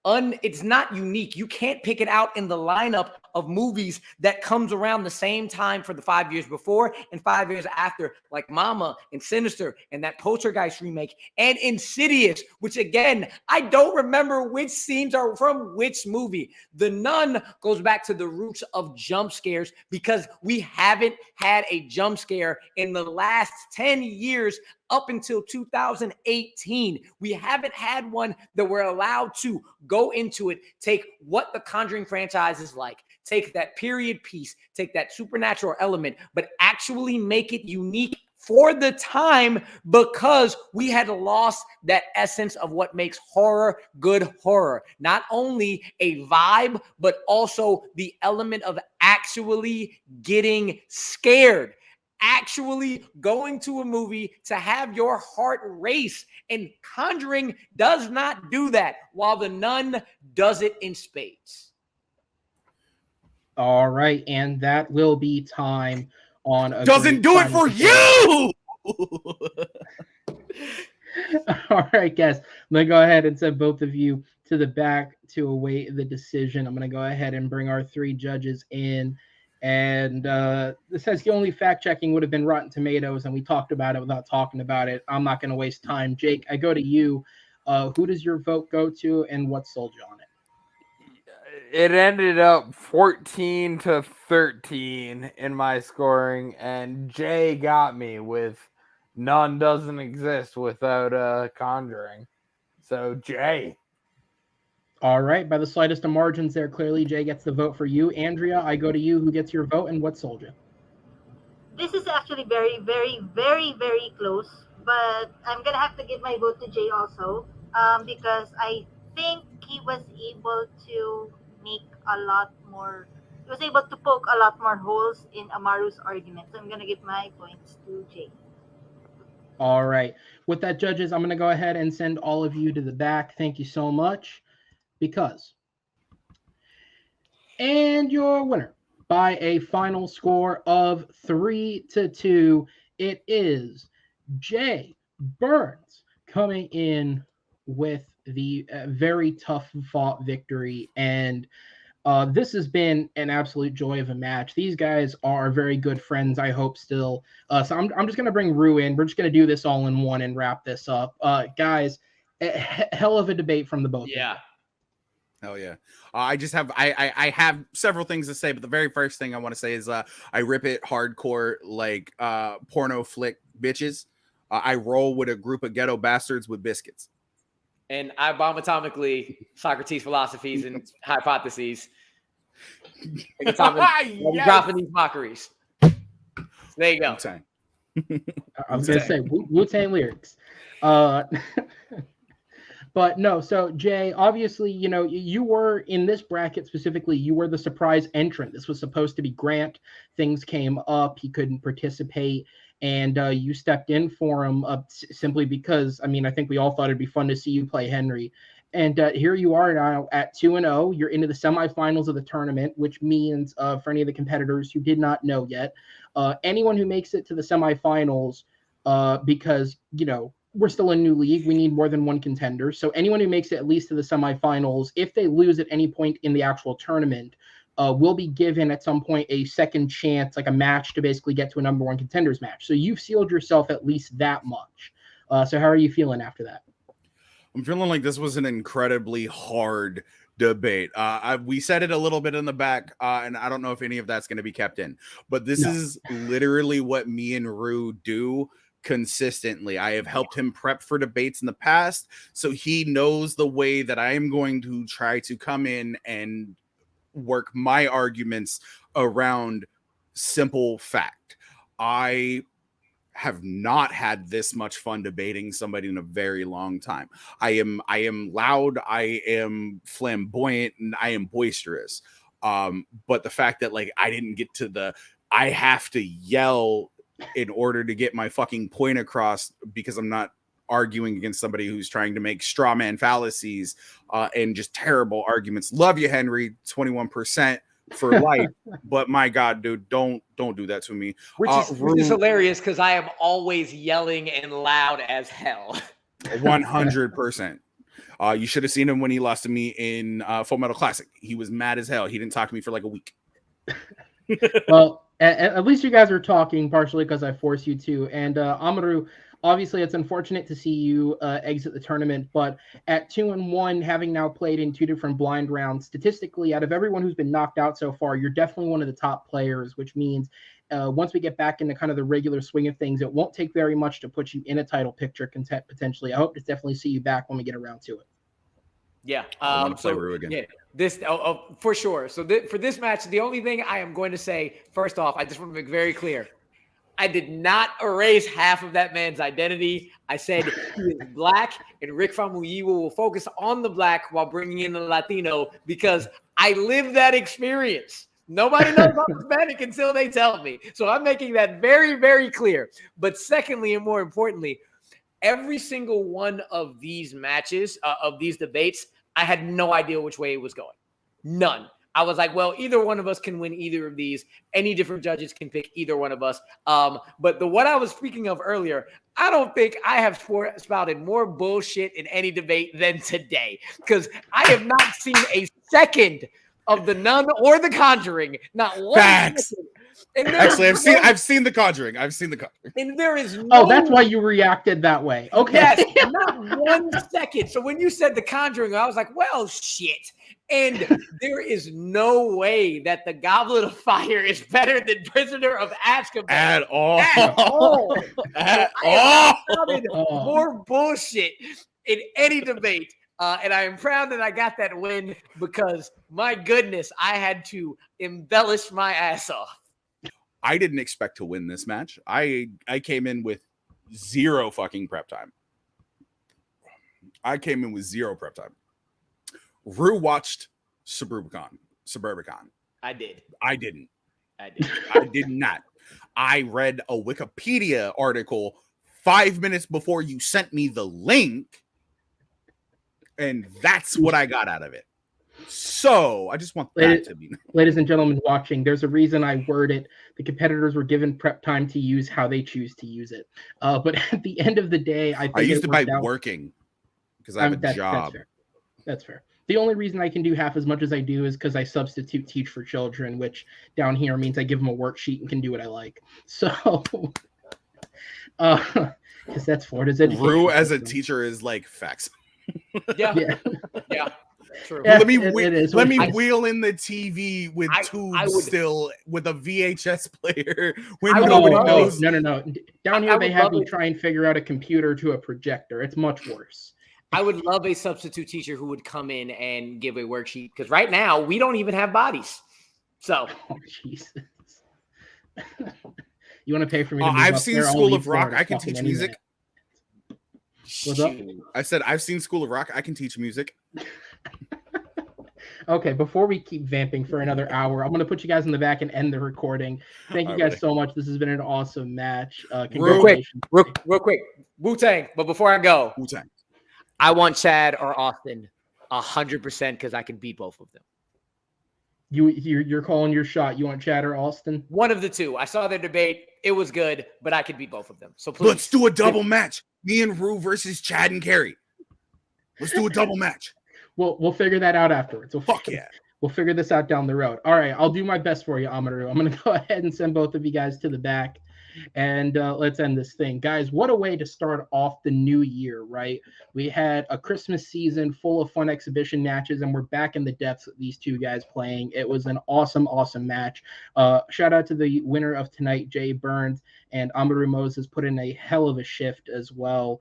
it's not unique. You can't pick it out in the lineup of movies that comes around the same time for the 5 years before and 5 years after, like Mama and Sinister and that Poltergeist remake and Insidious, which again, I don't remember which scenes are from which movie. The Nun goes back to the roots of jump scares because we haven't had a jump scare in the last 10 years up until 2018. We haven't had one that we're allowed to go into it, take what the Conjuring franchise is like, take that period piece, take that supernatural element, but actually make it unique for the time, because we had lost that essence of what makes horror good horror. Not only a vibe, but also the element of actually getting scared. Actually going to a movie to have your heart race. And Conjuring does not do that, while The Nun does it in spades. All right, and that will be time on a doesn't do it for you. All right, guys, I'm gonna go ahead and send both of you to the back to await the decision. I'm gonna go ahead and bring our three judges in. And it says the only fact checking would have been Rotten Tomatoes, and we talked about it without talking about it. I'm not going to waste time. Jake, I go to you. Who does your vote go to, and what sold you on it? It ended up 14-13 in my scoring, and Jay got me with None doesn't exist without Conjuring. So Jay. All right, by the slightest of margins there, clearly Jay gets the vote for you. Andrea, I go to you. Who gets your vote, and what sold you? This is actually very, very, very, very close, but I'm gonna have to give my vote to Jay also, because I think he was able to make a lot more. He was able to poke a lot more holes in Amaru's argument. So I'm gonna give my points to Jay. All right. With that, judges, I'm going to go ahead and send all of you to the back. Thank you so much. Because. And your winner by a final score of 3-2, it is Jay Burnz coming in with the very tough fought victory. And this has been an absolute joy of a match. These guys are very good friends, I hope, still. So I'm just going to bring Rue in. We're just going to do this all in one and wrap this up. Guys, hell of a debate from the both of you. Hell yeah. I have several things to say, but the very first thing I want to say is I rip it hardcore like porno flick bitches. I roll with a group of ghetto bastards with biscuits. And I bomb atomically Socrates' philosophies and hypotheses. Yes. Dropping these mockeries. So there you go. I was going to say Wu-Tang lyrics. But no, so Jay, obviously, you know, you were in this bracket specifically, you were the surprise entrant. This was supposed to be Grant. Things came up. He couldn't participate. And you stepped in for him simply because, I mean, I think we all thought it'd be fun to see you play Henry. And here you are now at 2-0. You're into the semifinals of the tournament, which means for any of the competitors who did not know yet, anyone who makes it to the semifinals, because, you know, we're still a new league. We need more than one contender. So anyone who makes it at least to the semifinals, if they lose at any point in the actual tournament, will be given at some point a second chance, like a match to basically get to a number one contenders match. So you've sealed yourself at least that much. So how are you feeling after that? I'm feeling like this was an incredibly hard debate. We said it a little bit in the back, and I don't know if any of that's going to be kept in, but this is literally what me and Rue do consistently. I have helped him prep for debates in the past, so he knows the way that I am going to try to come in and work my arguments around simple fact. I have not had this much fun debating somebody in a very long time. I am loud, I am flamboyant, and I am boisterous. But the fact that like I didn't get to I have to yell in order to get my fucking point across because I'm not arguing against somebody who's trying to make straw man fallacies and just terrible arguments. Love you, Henry, 21% for life. But my God, dude, don't do that to me. Which is hilarious because I am always yelling and loud as hell. 100%. You should have seen him when he lost to me in Full Metal Classic. He was mad as hell. He didn't talk to me for like a week. Well, at least you guys are talking, partially because I forced you to. And Amaru, obviously, it's unfortunate to see you exit the tournament, but at 2-1, having now played in 2 different blind rounds, statistically, out of everyone who's been knocked out so far, you're definitely one of the top players, which means once we get back into kind of the regular swing of things, it won't take very much to put you in a title picture potentially. I hope to definitely see you back when we get around to it. Yeah. I want to play Rue again. Yeah. This for sure. So for this match, the only thing I am going to say, first off, I just want to make very clear. I did not erase half of that man's identity. I said he is black, and Rick Famuyiwa will focus on the black while bringing in the Latino because I lived that experience. Nobody knows I'm Hispanic until they tell me. So I'm making that very, very clear. But secondly, and more importantly, every single one of these matches, of these debates, I had no idea which way it was going. None. I was like, well, either one of us can win either of these. Any different judges can pick either one of us. But what I was speaking of earlier, I don't think I have spouted more bullshit in any debate than today because I have not seen a second of The Nun or The Conjuring. Not one. Facts. Actually, I've seen The Conjuring. And there is no. Oh, that's why you reacted that way. Okay. Yes, not 1 second. So when you said The Conjuring, I was like, well, shit. And there is no way that The Goblet of Fire is better than Prisoner of Azkaban. At all. At all. At I have more bullshit in any debate. And I am proud that I got that win because, my goodness, I had to embellish my ass off. I didn't expect to win this match. I came in with zero fucking prep time. Rue watched Suburbicon. I did. I didn't. I did. I did not. I read a Wikipedia article 5 minutes before you sent me the link, and that's what I got out of it. So I just want that to be known. Ladies and gentlemen watching, there's a reason I word it. The competitors were given prep time to use how they choose to use it. But at the end of the day, I used it by working because I have a job. That's fair. The only reason I can do half as much as I do is because I substitute teach for children, which down here means I give them a worksheet and can do what I like. So, because that's Florida's education. Rue as a teacher is like facts. Yeah. True. Yeah, let me wheel in the TV with tubes still with a VHS player when nobody knows. No. Down here they have me try and figure out a computer to a projector. It's much worse. I would love a substitute teacher who would come in and give a worksheet because right now we don't even have bodies. So, oh, Jesus. You want to pay for me to move I've up seen there? School of Rock. I can teach music. What's up? I said I've seen School of Rock. I can teach music. Okay, before we keep vamping for another hour, I'm going to put you guys in the back and end the recording. Thank you guys so much. This has been an awesome match. Congratulations. Real quick, Wu-Tang. But before I go, Wu-Tang. I want Chad or Austin 100% because I can beat both of them. You're calling your shot. You want Chad or Austin? One of the two. I saw their debate. It was good, but I could beat both of them. So please. Let's do a double match. Me and Rue versus Chad and Carrie. Let's do a double match. We'll figure that out afterwards. Fuck yeah. We'll figure this out down the road. All right, I'll do my best for you, Amaru. I'm going to go ahead and send both of you guys to the back, and let's end this thing. Guys, what a way to start off the new year, right? We had a Christmas season full of fun exhibition matches, and we're back in the depths of these two guys playing. It was an awesome, awesome match. Shout out to the winner of tonight, Jay Burnz, and Amaru Moses put in a hell of a shift as well.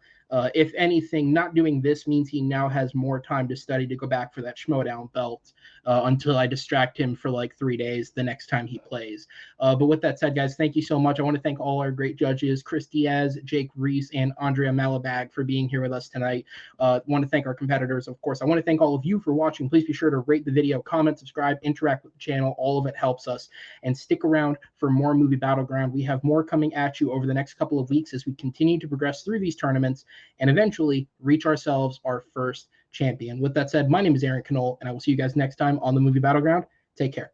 If anything, not doing this means he now has more time to study to go back for that Schmodown belt until I distract him for like 3 days the next time he plays. But with that said, guys, thank you so much. I want to thank all our great judges, Chris Diaz, Jake Reese, and Andrea Malabag for being here with us tonight. I want to thank our competitors, of course. I want to thank all of you for watching. Please be sure to rate the video, comment, subscribe, interact with the channel. All of it helps us. And stick around for more Movie Battleground. We have more coming at you over the next couple of weeks as we continue to progress through these tournaments and eventually reach ourselves our first champion. With that said, my name is Aaron Knoll, and I will see you guys next time on the Movie Battleground. Take care.